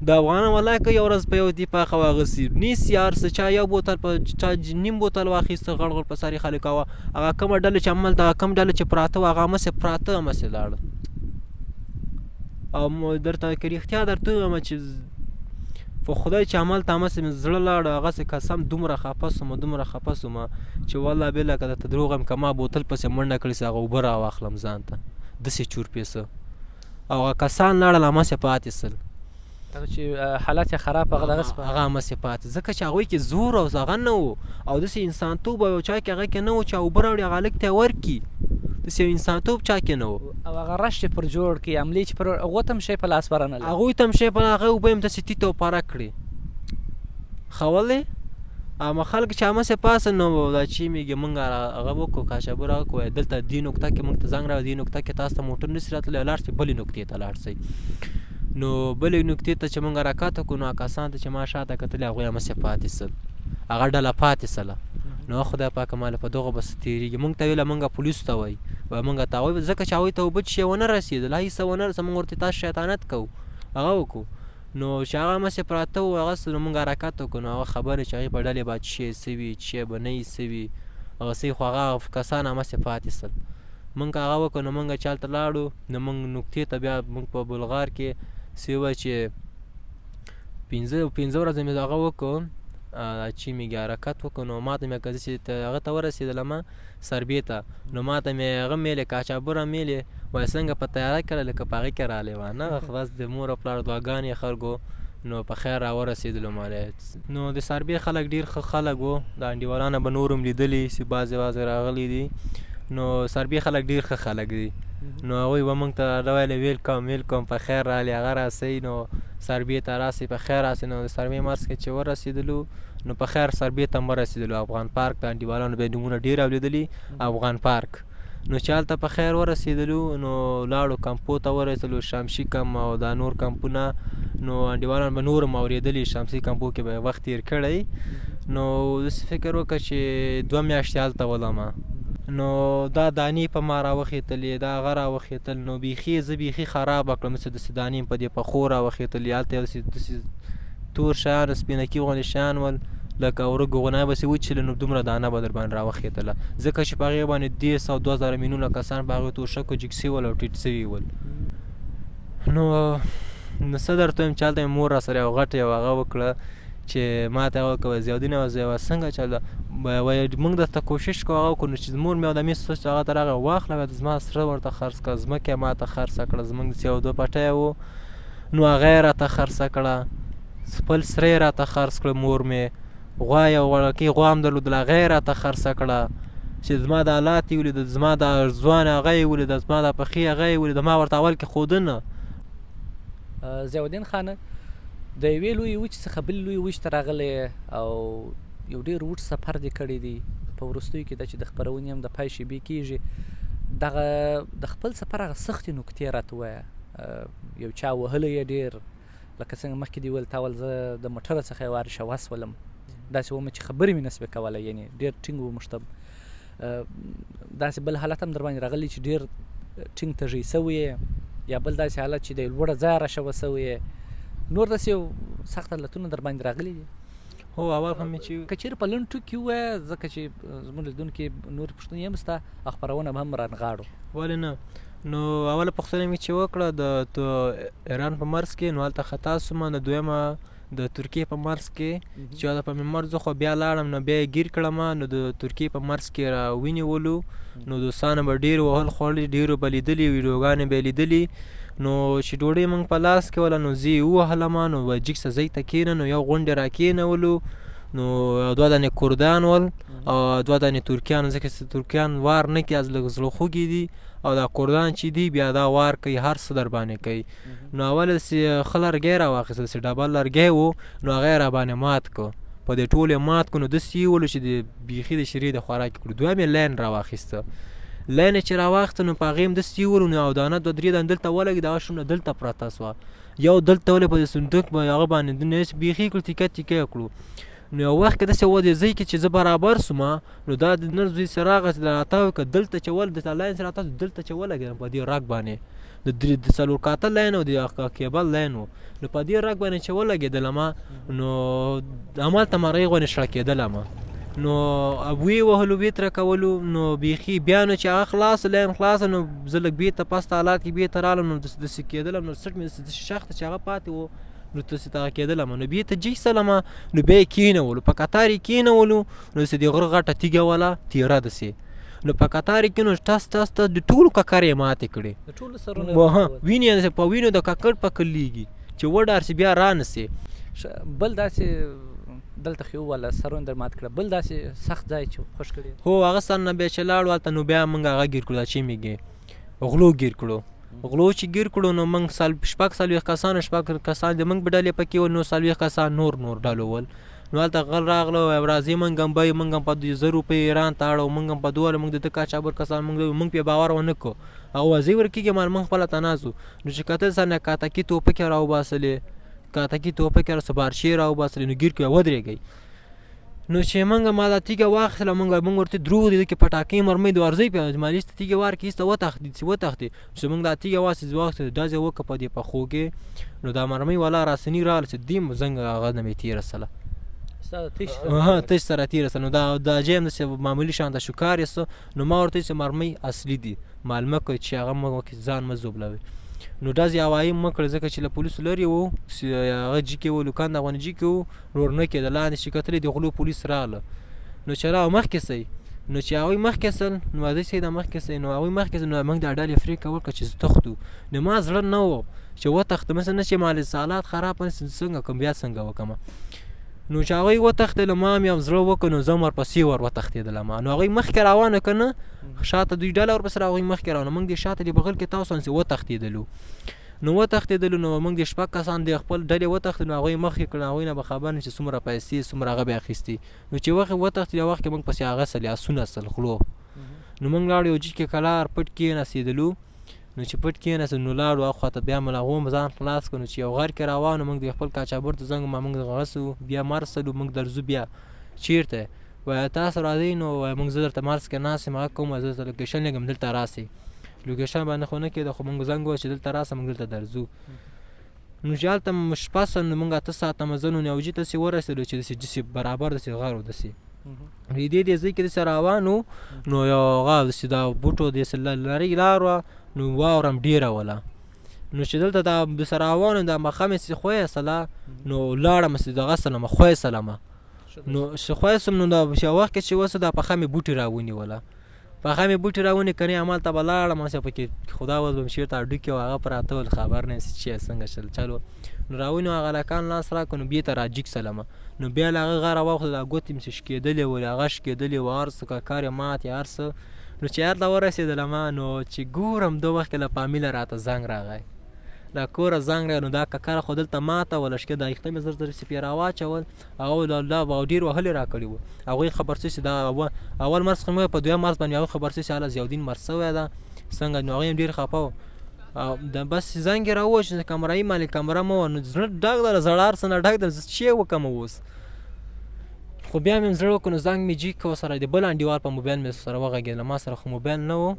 [SPEAKER 1] د افغانان والله که یو ورځ په یو دیپاخه واغسي نیسي هر څه، چا یو بوتل په چا نیم بوتل واخیسته، غړ په سر یې خالي کاوه. هغه کومه ډله چې همالته کوم ډله چې پراته وه، هغه همسې پراته همسې لاړه. او درته که رښتیا درته ووایم چې په خدای چې همالته همسې مې زړه لاړه، هغسې قسم دومره خفه سومه چې والله بېله که درته دروغ وایم، که ما بوتل پسې منډه کړې سي، هغه اوبه راواخلم ځان ته، داسې چور پیسه. او هغه کسان لاړل همسې پاتې سل،
[SPEAKER 2] هغه چې حالات یې خراب، هغه دغسې
[SPEAKER 1] هغه همسې پاتې، ځکه چې هغوی کې زور او هغه نه و، او داسې انسانتوب او یو چا کې هغه کې نه و چې اوبه راوړي هغه هلک ته یې ورکړي، داسې یو انسانتوب چا کې نه و.
[SPEAKER 2] او هغه رش چې پر جوړ کړي، حملې چې پر هغو ته هم شی په لاس ورنه،
[SPEAKER 1] هغوی ته هم شی په هغه اوبه هم داسې تیت او پاره کړي خولې. اما خلک چې همسې پاسه، نو دا چې میږي مونږ هغه وکړو، قاچاقبر هغه وکړو، دلته دې نقطه کې مونږ ته زنګ راغی، دې نقطه کې تاسو ته موټر نشي راتلی، لاړ شئ بلې نقطې ته لاړ شئ. نو بلې نقطې ته چې مونږ راکښته کړو، نو کسان ته چې ما شاته کتلې، هغوی همسې پاتې سل، هغه ډله پاتې سله. نو خدای پاکه ماله په دغه بس تېرېږي. مونږ ته ویله مونږ پولیسو ته وایي، مونږ ته وایي، ځکه چې هغوی ته اوبه چې ونه رسېدل، هغه څه ونه رسېدل، مونږ ورته تاسو شیطانت کوو، هغه وکړو. نو چې هغه همسې پراته وو، هغسې نو مونږ حرکت وکړو، نو هغه خبرې چې هغې په ډلې باندې څه یې سوي، څه به نه یې سوي، هغسې خو هغه کسان همسې پاتې سل. موږ هغه وکړو نو موږ چې هلته لاړو نو موږ نقطې ته بیا موږ په بلغار کې څه وویل چې پنځه ورځې مې هغه وکړو چې مې حرکت وکړو نو ما ته مې که زه چې هغه ته ورسېدلم سربې ته نو ما ته مې هغه میلې کاچابوره میلې وایي څنګه په تیاره کړه لکه په هغې کې رالی وه نه بس د مور او پلار دعاګانې خلکو نو په خیر راورسېدلو مالی نو د سربې خلک ډېر ښه خلک وو د انډیوالانه به نور هم لیدلي چې بعضې راغلي دي نو سربې خلک ډېر ښه خلک دي نو هغوی به موږ ته ویلې ویلکم په خیر راغلې هغه راسئ نو سربې ته راسئ په خیر راسئ نو د سربې مرز کې چې ورسېدلو نو په خیر سربې ته هم ورسېدلو افغان پارک د انډیوالانو به یې نومونه ډېر اورېدلي افغان پارک نو چې هلته په خیر ورسېدلو نو لاړو کمپو ته ورسېدلو شمشي کم او دا نور کمپونه نو انډیوالان به نور هم اورېدلي شمسي کمپو کې به وخت تېر کړی نو داسې فکر وکړه چې 2 میاشتې هلته ولمه نو دا دانې په ما راوخېتلې دا هغه راوخېتل نو بیخي زه بیخي خرابه کړم داسې داسې دانې په دې پښو راوخېتلې هلته یو داسې تور شیان سپینکي غوندې شیان ول لکه ورږو غونی بسې وچېله نو دومره دانه به در باندې راوخېتله ځکه چې په هغې باندې 10 او 2000 میلیونه کسان په هغې توشکو جګ سوي ول او ټیټ سوي ول نو څه درته ویم چې هلته مې مور را سره یو غټه یو هغه وکړه چې ما ته هغه وکړه زیادین زه څنګه چل وایي موږ درته کوشش کوو هغه وکړو نو چې مور مې او د مې سوچ هغه ته راغی واخله زما سره ورته خرڅ کړه ځمکه یې ما ته خرڅه کړه زموږ چې یو 2 پټی وو نو هغه یې راته خرڅه کړه خپل سره یې راته خرڅ کړه مور مې غوا یو وړکۍ غوا هم درلودله هغه یې راته خرڅه کړه چې زما د حالات یې ولیده زما د ځوان هغه یې ولیده زما د پښې هغه یې ولیده ما ورته اول کې ښوده نه
[SPEAKER 2] ضیاءالدین خانه د یوې لویې وچې څخه بلې لویې وچې ته راغلی او یو ډېر اوږد سفر دې کړی دی په وروستیو کې دا چې د خپرونې هم د پای شیبې کېږي دغه د خپل سفر هغه سختې نکتې راته ووایه یو چا وهلی یې ډېر لکه څنګه مخکې دې ویل تا ول زه د موټره څخه یې وارشه وسولم داسې ومه چې خبرې مې نسوې کولی یعنې ډېر ټینګ و مشتب داسې بل حالت هم در باندې راغلی چې ډېر ټینګ تږی سوی یې یا بل داسې حالت چې د لوړه ځایه راشوه سوی یې نور داسې یو سخت حالتونه در باندې راغلي دي
[SPEAKER 1] هو اول هم چې
[SPEAKER 2] که چېرې په لنډ ټکي ووایه ځکه چې زموږ لیدونکي نورې پوښتنې هم شته خپرونه به هم رانغاړو
[SPEAKER 1] ولې نه نو اوله پوښتنه مې چې وکړه د ایران په مرز کې نو هلته خطا سومه نو دویمه د ترکیې په مرز کې چې هلته په مې مرز خو بیا لاړم نو بیا یې ګیر کړم نو د ترکیې په مرز کې را ونیولو نو دوستانه به ډېر وهل خوړلي ډېرو به لیدلي ویډیوګانې به یې لیدلي نو چې ډوډۍ موږ په لاس کې وله نو زه یې ووهلم نو جګ څه ځای ته کېنه نو یو غونډې را کېنولو نو 2 دانې کردان ول او 2 دانې ترکیان ځکه چې ترکیان وار نه کوي از لږ زړه خوږي دي او دا کردان چې دي بیا دا وار کوي هر څه در باندې کوي نو اول ښه لرګی را واخېستل چې ډبل لرګی و نو هغه یې را باندې مات کړو په دې ټول یې مات کړو نو داسې یې ولو چې د بیخي د شرې د خوراک کړو دویم یې لاین را واخېسته لاین یې چې را واخېسته نو په هغې هم داسې یې ولو نو او دانه 2-3 دانې دلته ولګېد هغه شونه دلته پرته سوه یو دلته ولې په صندوق هغه باندې بیخي کړو تیکه تیکه یې کړو نو یو وخت کې داسې و دې ځای کې چې زه برابر سوم نو دا د نر زوی سره راغی چې راتاو که دلته چې دلته لاین چې راتاو دلته چې ولګېدم په دې رګ باندې د 4 کاته لاین او د کیبل لاین و نو په دې رګ باندې چې ولګېدلم نو همالته مرغۍ غوندې شړکېدلم نو ویې وهلو ویې تره کولو نو بیخي بیا نو چې هغه خلاص لاین خلاصه نو زه لږ بېرته پسته حالات کې بېرته رالم نو داسې کېدلم نو سټ مې داسې شخته چې هغه پاتې و نو داسې دغه کېدلم نو بېرته جیسلم نو بیا یې کېنولو په قطار یې کېنولو نو داسې د غره غټه تیږه وله تیره داسې نو په قطار کې نو ټس ټس ټس د ټولو ککر یې ماتې کړې
[SPEAKER 2] د ټولو سرونه
[SPEAKER 1] وینې په وینو د ککړ پکړ لیږي چې وډار سي بیا رانسي
[SPEAKER 2] بل داسې دلته خو ولا سرونه در مات کړه بل داسې سخت ځای چې خوش کړی
[SPEAKER 1] هو هغه سر نه بیا چې لاړو هلته نو بیا موږ هغه ګیر کړو چې میږي غلو ګیر کړو غلو چې ګیر کړو نو موږ 4 کسان د موږ په ډلې پکې ول نو 4 کسان نور ډلو ول نو هلته غل راغلو راځي موږ هم به موږ هم په 2,000 روپۍ ایران ته اړو موږ هم په دوله موږ د کاچابر کسان موږ پې باور ونه کړو او وځي ورکېږي مال موږ خپله تناسو نو چې کتل سر نه کاتکي توپکې راوباسلې کاتکي توپکې را سبارشې راوباسلې نو ګیر کړو ودرېږئ نو چې موږ ما دا تیږه واخیستله موږ ورته دروغ دي کې پټاکۍ مرمۍ د ورځۍ په مالي ته تیږه وار کېسته وتښتې چې موږ دا تیږه واخیستې ډزې وکړه په دې پښو کې نو دا مرمۍ والا راسني راغله چې دې زنګ هغه نه مې تېره سله تش سره تېره سله نو دا جیم داسې معمولي شانته شکار یې نو ما ورته چې مرمۍ اصلي دي معلومه کړئ چې هغه ځان مه زوبلوئ. نو ډز یې هوایي مه کړئ ځکه چې له پولیسو لرې وو، هغه جي کې وو، لوکان د افغاني جي کې وو، نور نه کېده. لاندې چې کتلې د غلو پولیس راغله، نو چې راغله مخکې سئ، نو چې هغوی مخکې سل، نو واده سئ د مخکې سئ، نو هغوی مخکې سل، نو موږ دا ډلې پرېکړه وکړه چې تښتو. نو ما زړه نه و چې وتښتم، مثلا نه چې ما حالات خراب څنګه کوم بیا څنګه وکړم. نو چې هغوی وتښتېدل، ما هم یو زړه وکړ، نو زه هم ورپسې وتښتېدلم. نو هغوی مخکې روانه که نه، شاته دوی ډله ورپسې هغوی مخکې روانه، موږ د شاته د بغل کې تاسو چې وتښتېدلو. نو موږ د 6 کسان د خپل ډلې وتښتېدو، نو هغوی مخکې کړل، هغوی نه به خبر نه چې څومره پیسې څومره هغه به اخیستي. نو چې وخت وتښتېد وخت کې موږ پسې هغه سل آسونه سل غلو. نو موږ لاړو یو جي کې کلار پټ کېناستېدلو. نو چې پټ کېناستو نو لاړو هاخوا ته، بیا مو له هغو ځان خلاص کړو. نو چې یو غر کې روان وو، موږ د خپل کاچابر ته زنګ موږ هغه سو بیا مرسلو، موږ درځو بیا چېرته وایي تاسو راځئ. نو موږ زه درته مرس کې ناست یم، هغه کوم زه درته لوکیشن لېږم دلته راسئ. لوکیشن باندې خو نه کېده، خو موږ زنګ ووهه چې دلته راسه، موږ دلته درځو. نو چې هلته شپه سوه، نو موږ 8 ساعته مزل و، نیوجي ته داسې ورسېدو چې داسې برابر داسې غر و داسې. دې ځای کې داسې روان وو، نو یو هغه داسې د بوټو داسې لرې لار وه، نو واوره هم ډېره وله. نو چې دلته دا داسې روان وم، دا ماښام یې خویسله، نو لاړم دغه سلمه خویسلمه. نو چې خویسم، نو دا یو وخت کې چې وسه دا پخه مې بوټي راونیوله، پخه مې بوټي راونې کنې همالته به لاړم، هسې پکې خدا اوس به مې چېرته هډوکي و هغه پراته ول، خبر نه یم چې څنګه شل چلو. نو راونیو هغه هلکان لاس راکړو، نو بېرته راجګ سلمه. نو بیا له هغه غره واوښته، دا ګوتې مې چې شکېدلې ولې، هغه شکېدلې وه، هر څه ککر یې مات یې هر څه. نو چې هلته ورسېدلم، نو چې ګورم دو وخت کې له فامیله راته زنګ راغی، له کوره زنګ راغی. نو دا ککره خو دلته ماته وله، شکې دا ویښته مې زر زر پرې راواچول، هغوی دا ډېر وهلې راکړي وو. هغوی خبر شوي چې دا اول مرس خو مې په دویم مرس باندې هغوی خبر شوي چې هله ضیاءالدین مړ شوی ده څنګه. نو هغوی هم ډېر خفه وو. بس زنګ یې راووت چې کمرایي مالې کمره مه وه. نو زړه ډک ده، له زړه هر څه نه ډک ده، زه څه وکړم اوس. خو بیا مې زړه وکړ، نو زنګ مې جګ کړ سره، د بل انډیوال په موبایل مې سره وغږېدله، ما سره خو موبایل نه و.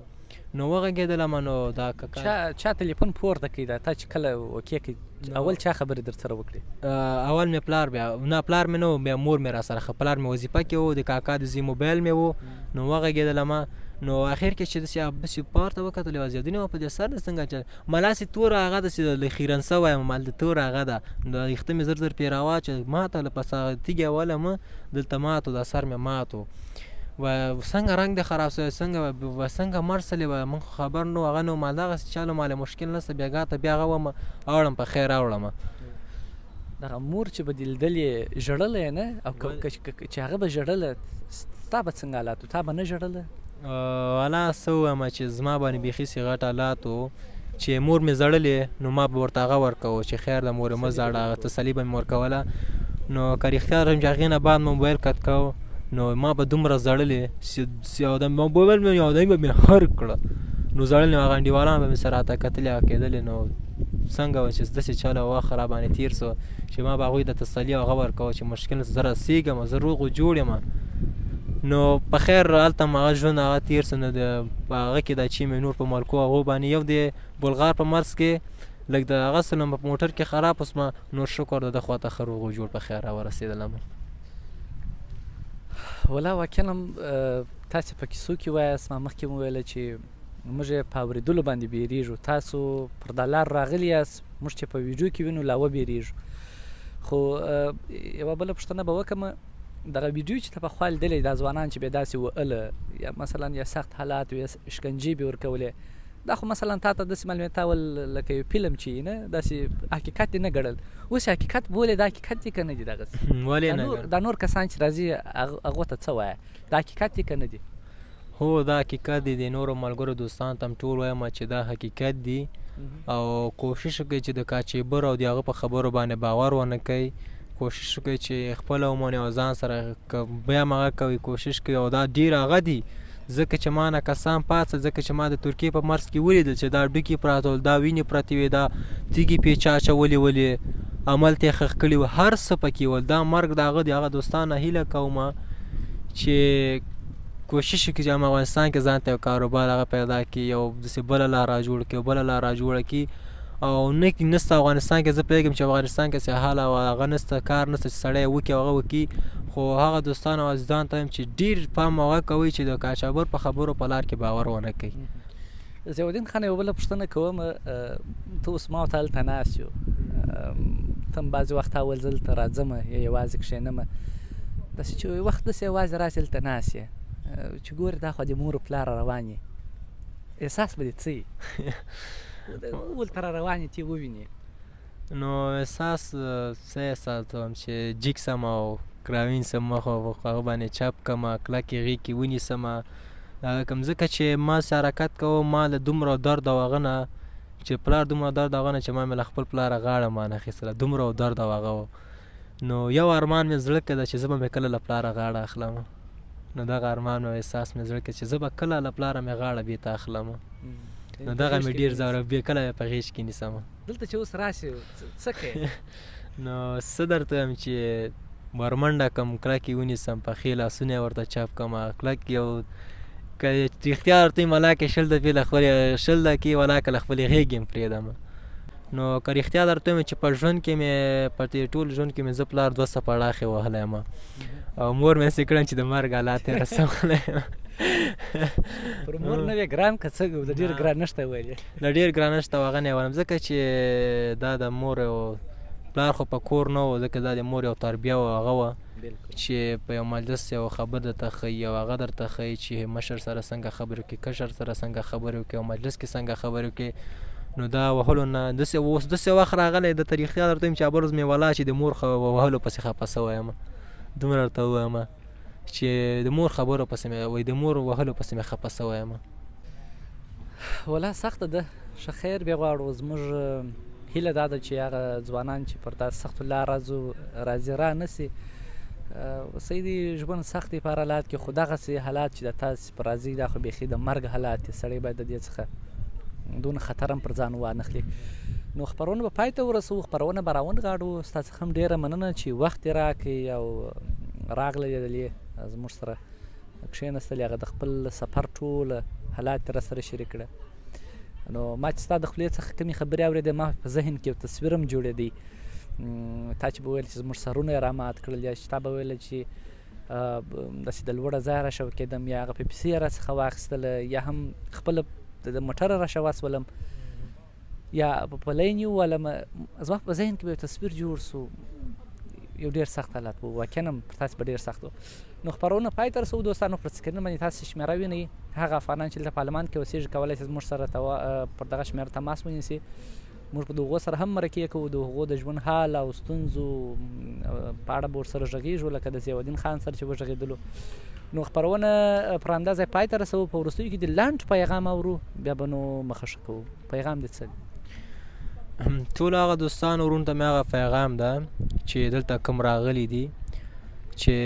[SPEAKER 1] نو وغږېدلم، نو دا ککا
[SPEAKER 2] چا تلیفون پورته کړي؟ دا تا چې کله وکې کړي اول چا خبرې در سره وکړې؟
[SPEAKER 1] اول مې پلار، بیا نه پلار مې نه و، بیا مور مې را سره ښه. پلار مې وظیفه کې و، د کاکا د زوی موبایل مې و. نو وغږېدلم. نو اخر کې چې داسې پورته وکتل، یوه ضیاءالدین وه په دې سر نه څنګه چې ملاسې توره هغه داسې له خیرن سوی یم، مال د توره هغه ده. نو ویښته مې زر زر پرې راواچول، ماته له پس هغه تیږې اولم دلته مات و، دا سر مې مات و. و څنګه رنګ دې خراب شوی، څنګه مړ سلې وه، موږ خبر نه و، هغه نه و، ما دغسې چالو مالې مشکل نشته، بېګا ته بیا هغه ومه اوړم په خیر اوړم.
[SPEAKER 2] دغه مور چې به دې لیدلې ژړله یې نه؟ او چې هغه به ژړله ستا به څنګه حالات و؟ تا به نه ژړله؟
[SPEAKER 1] والا څه ووایم چې زما باندې بیخي سې غټ حالات و، چې مور مې ژړلې، نو ما به ورته هغه ورکوه چې خیر ده مورې مه ژاړه، هغه تسلي به مې ورکوله. نو که رښتیا وایم چې هغې نه بعد مې موبایل قط کوه، نو ما به دومره ژړلې چې موبایل مې یو دم به مې هر کړه. نو ژړلې، هغه انډیوالان به مې سره راته کتلې، هغه کېدلې. نو څنګه وه چې داسې چله وخت راباندې تېر سو چې ما به هغوی د تسلي هغه ورکوه چې مشکل نشته، زه رسېږم، زه روغ و جوړ یم. نو په خیر هلته هم هغه ژوند هغه تېر سو. نو په هغه کې دا چې مې نور په ملکو هغو باندې یو د بلغار په مرز کې لږ د هغه څه په موټر کې خراب وسمه، نور شکر د ده خواته ښه روغ و جوړ په خیر راورسېدلم.
[SPEAKER 2] ولا واقعا هم تاسې په کیسو کې وایاست، ما مخکې مو ویله چې موږ یې په اورېدلو باندې بیریږو، تاسو پر دا لار راغلي یاست، موږ چې په ویډیو کې وینو لا وبیریږو. خو یوه بله پوښتنه به وکړم، دغه ویډیو چې ته پخوا لیدلی دا ځوانان چې به یې داسې وهله، یا مثلا یا سخت حالات یا شکنجې به یې ورکولې، دا خو مثلا تا ته داسې معلومېتاول لکه یو فلم چې نه، داسې حقیقت یې نه ګڼل. اوس یې حقیقت بولې، دا حقیقت دی که نه دي؟ دغسې
[SPEAKER 1] ولې نه
[SPEAKER 2] دا نور کسان چې راځي هغو ته څه وایه؟ دا حقیقت دی که نه دي؟
[SPEAKER 1] هو دا حقیقت دی، د نورو ملګرو دوستانو ته هم ټول وایم چې دا حقیقت دی، او کوشش وکړئ چې د کاچیبر او د هغه په خبرو باندې باور ونه کوئ. کوشش وکړئ چې خپله ومنئ او ځان سره بیا هم هغه کوئ، کوشش کوئ. او دا ډېر هغه دي، ځکه چې ما نه کسان پاڅه، ځکه چې ما د ترکیې په مرز کې ولیدل چې دا ډوکي پراته ول، دا وینې پرتې وې، دا تیږې پې چا اچولې ولې، عملته یې ښخ کړي وو، هر څه پکې ول. دا مرګ د هغه د هغه دوستانو هیله کومه چې کوشش وکړي چې هم افغانستان کې ځان ته یو کاروبار هغه پیدا کړي، یو داسې بله لار را جوړه کړي، بله لار را جوړه کړي. او نسته افغانستان کې، زه پوهېږم چې افغانستان کې څه حال او هغه نسته، کار نسته چې سړی وکړي هغه وکړي. خو هغه دوستانو او عزیزانو ته وایم چې ډېر پام هغه کوئ چې د کاچابر په خبرو په لار کې باور ونه کوئ.
[SPEAKER 2] ضیاءالدین خان یوه بله پوښتنه کوم ته اوس ما او ته هلته ناست یو ته هم بعضې وخت اول زه دلته راځم یا یوازې کښېنم داسې چې وخت داسې یوازې راسې دلته ناست یې چې ګورې دا خو د مور و پلار را روان یې احساس به دې څه وي ولته را روان یې ته یې ووینې
[SPEAKER 1] نو احساس څه احساس کوم چې جیګ سم او کراوین سم مخ او هغه باندې چاپ کړم کلکې غېږ کې ونیسم دا کوم ځکه چې ما سې حرکت کوم ما له دومره درد او هغه نه چې پلار دومره درد هغه نه چې ما مې له خپل پلاره غاړه مان اخیستله دومره درد او هغه و نو یو ارمان مې زړه کې ده چې زه به مې کله له پلاره غاړه اخلم نو دغه ارمان او احساس مې زړه کې چې زه به کله له پلاره مې غاړه بېرته اخلم نو دغه مې ډېر ځوره بې کله په غېږ کې نیسم
[SPEAKER 2] دلته چې اوس راشې څه کوې
[SPEAKER 1] نو څه درته وایم چې ورمنډه کړم کلکې ونیسم پښې لاسونه یې ورته چاپ کړم کلک یو که رښتیا درته وایم ولاکې شل دفعې له خپلې شل دقیقې ولاکه له خپلې غېږې هم پرېږدم نو که رښتیا درته وایم چې په ژوند کې مې په دې ټول ژوند کې مې زه پلار 200 پړاخې وهلی یم او مور مې هسې کړم چې د مرګ حالات یې رسولی یم
[SPEAKER 2] پر مور نه وې ګران که څه د ډېر ګرانښت ویلې
[SPEAKER 1] د ډېر ګرانښت او هغه نه یې وایم ځکه چې دا د مور او پلار خو په کور نه و ځکه دا د مور یو تربیه و هغه وه چې په یو مجلس یو خبر درته ښیي او هغه درته ښیي چې مشر سره څنګه خبرې وکړي کشر سره څنګه خبرې وکړي او مجلس کې څنګه خبرې وکړي نو دا وهلو نه داسې اوس داسې وخت راغلی د رښتیا درته وایم چې بل ورځ مې ولا چې د مور وهلو پسې خفه سوی یم دومره درته ووایم چې د مور خبرو پسې مې وایي د مور وهلو پسې مې خفه سوی یم
[SPEAKER 2] ولا سخته ده ښه خیر بیا غواړو زموږ هیله دا ده چې هغه ځوانان چې پر داسې سختو لارو راځي را نه سي صحیح دي ژوند سخت دی په هر حالات کې خو دغسې حالات چې د تاسې په راځي دا خو بیخي د مرګ حالات دي سړی باید د دې څخه دونه خطر هم پر ځان وانخلي نو خپرونه به پای ته ورسوو خپرونه به راونغاړو ستا څخه هم ډېره مننه چې وخت یې راکړې او راغلی دلې زموږ سره کښېنستلې هغه د خپل سفر ټول حالات یې راسره شریک کړه نو ما چې ستا د خولې څخه کمې خبرې اورېدې ما په ذهن کې یو تصویر هم جوړېدی تا چې به ویل چې زموږ سرونه یې رامات کړل یا چې تا به ویله چې داسې د لوړه ځایه راشوکېدم یا هغه پیپسي یې راڅخه واخیستله یا هم خپله د موټره راشواسولم یا په پلی نیولم زما په ذهن کې به یو تصویر جوړ سو یو ډېر سخت حالات و واقعا هم پر تاسې به ډېر سخت و نو خپرونه پای ته رسوو دوستانو پر سکرین باندې تاسې شمېره وینئ هغه افغانان چې دلته په المان کې اوسېږي کولی شي زموږ سره پر دغه شمېره تماس ونیسي موږ به د هغو سره هم مرکې کوو د هغو د ژوند حال او ستونزو په اړه به ورسره غږېږو لکه د ضیاءالدین خان سره چې وغږېدلو نو خپرونه پر همدا ځای پای ته رسوو په وروستیو کې د لنډ پیغام اورو بیا به نو مخه ښه کوو پیغام دې څه
[SPEAKER 1] ټولو هغه دوستانو وروڼو ته مې هغه پیغام ده چې دلته کوم راغلي دي چې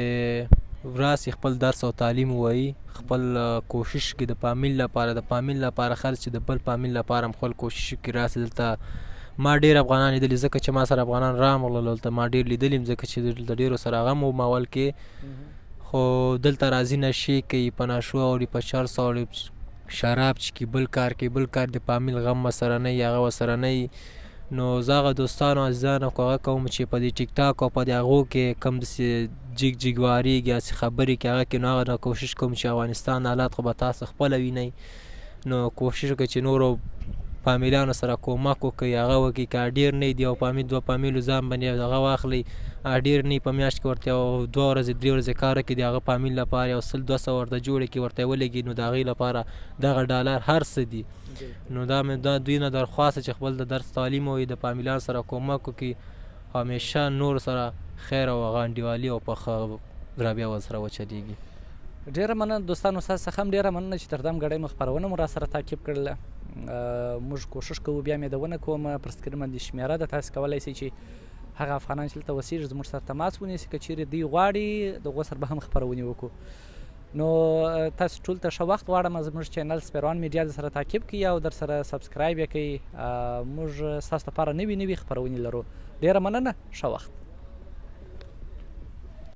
[SPEAKER 1] راسي خپل درس او تعلیم ووایي خپل کوشش کې د فامیل لپاره خرڅ چې د بل فامیل لپاره هم خپل کوشش وکړي راسي دلته ما ډېر افغانان لیدلي ځکه چې ما سره افغانان راغلل دلته ما ډېر لیدلي یم ځکه چې دلته ډېرو سره هغه مو ماول کې خو دلته راځي نشې کوي په نشو اوري په چرس اوري شراب چکي بل کار د فامیل غم ورسره نه وي هغه ورسره نه وي نو زه هغه دوستانو عزیزانو هغه کوم چې په دې ټیک ټاک او په دې هغو کې کم داسې جګ وارېږي هسې خبرې کې هغه کې نو هغه کوشش کوم چې افغانستان حالات خو به تاسو خپله وینئ نو کوشش وکړئ چې نورو فامیلانو سره کومک وکړئ هغه وکړي که ډېر نه وي د یو فامیل دوه فامیلو ځان باندې هغه واخلئ ډېر نه په میاشت کې ورته یو 2 ورځې 3 ورځې کار وکړي د هغه فامیل لپاره یو 100-200 ورته جوړ کړي ورته ولګي نو د هغې لپاره دغه ډالر هر څه دي نو دا مې دا دوی نه درخواست چې خپل د درس تعلیم وي د فامیلانو سره کومک وکړي همیشه نور سره خیر او هغه انډیوالي او په ښه رویه ورسره وچلېږي
[SPEAKER 2] ډېره مننه دوستانو ستاسو څخه هم ډېره مننه چې تر دم ګړۍ مو خپرونه مو راسره تعقیب کړله موږ کوشش کوو بیا مې یادونه کوم پر سکرین باندې شمېره ده تاسو کولی شئ چې هغه افغانان چې دلته اوسېږي زموږ سره تماس ونیسي که چیرې دوی غواړي د هغو سره به هم خپرونې وکړو نو تاسو ټول ته ښه وخت غواړم زموږ چینل سپیروان میډیا در سره تعقیب کړئ او در سره سبسکرایب یې کړئ موږ ستاسو لپاره نوي خپرونې لرو ډېره مننه ښه وخت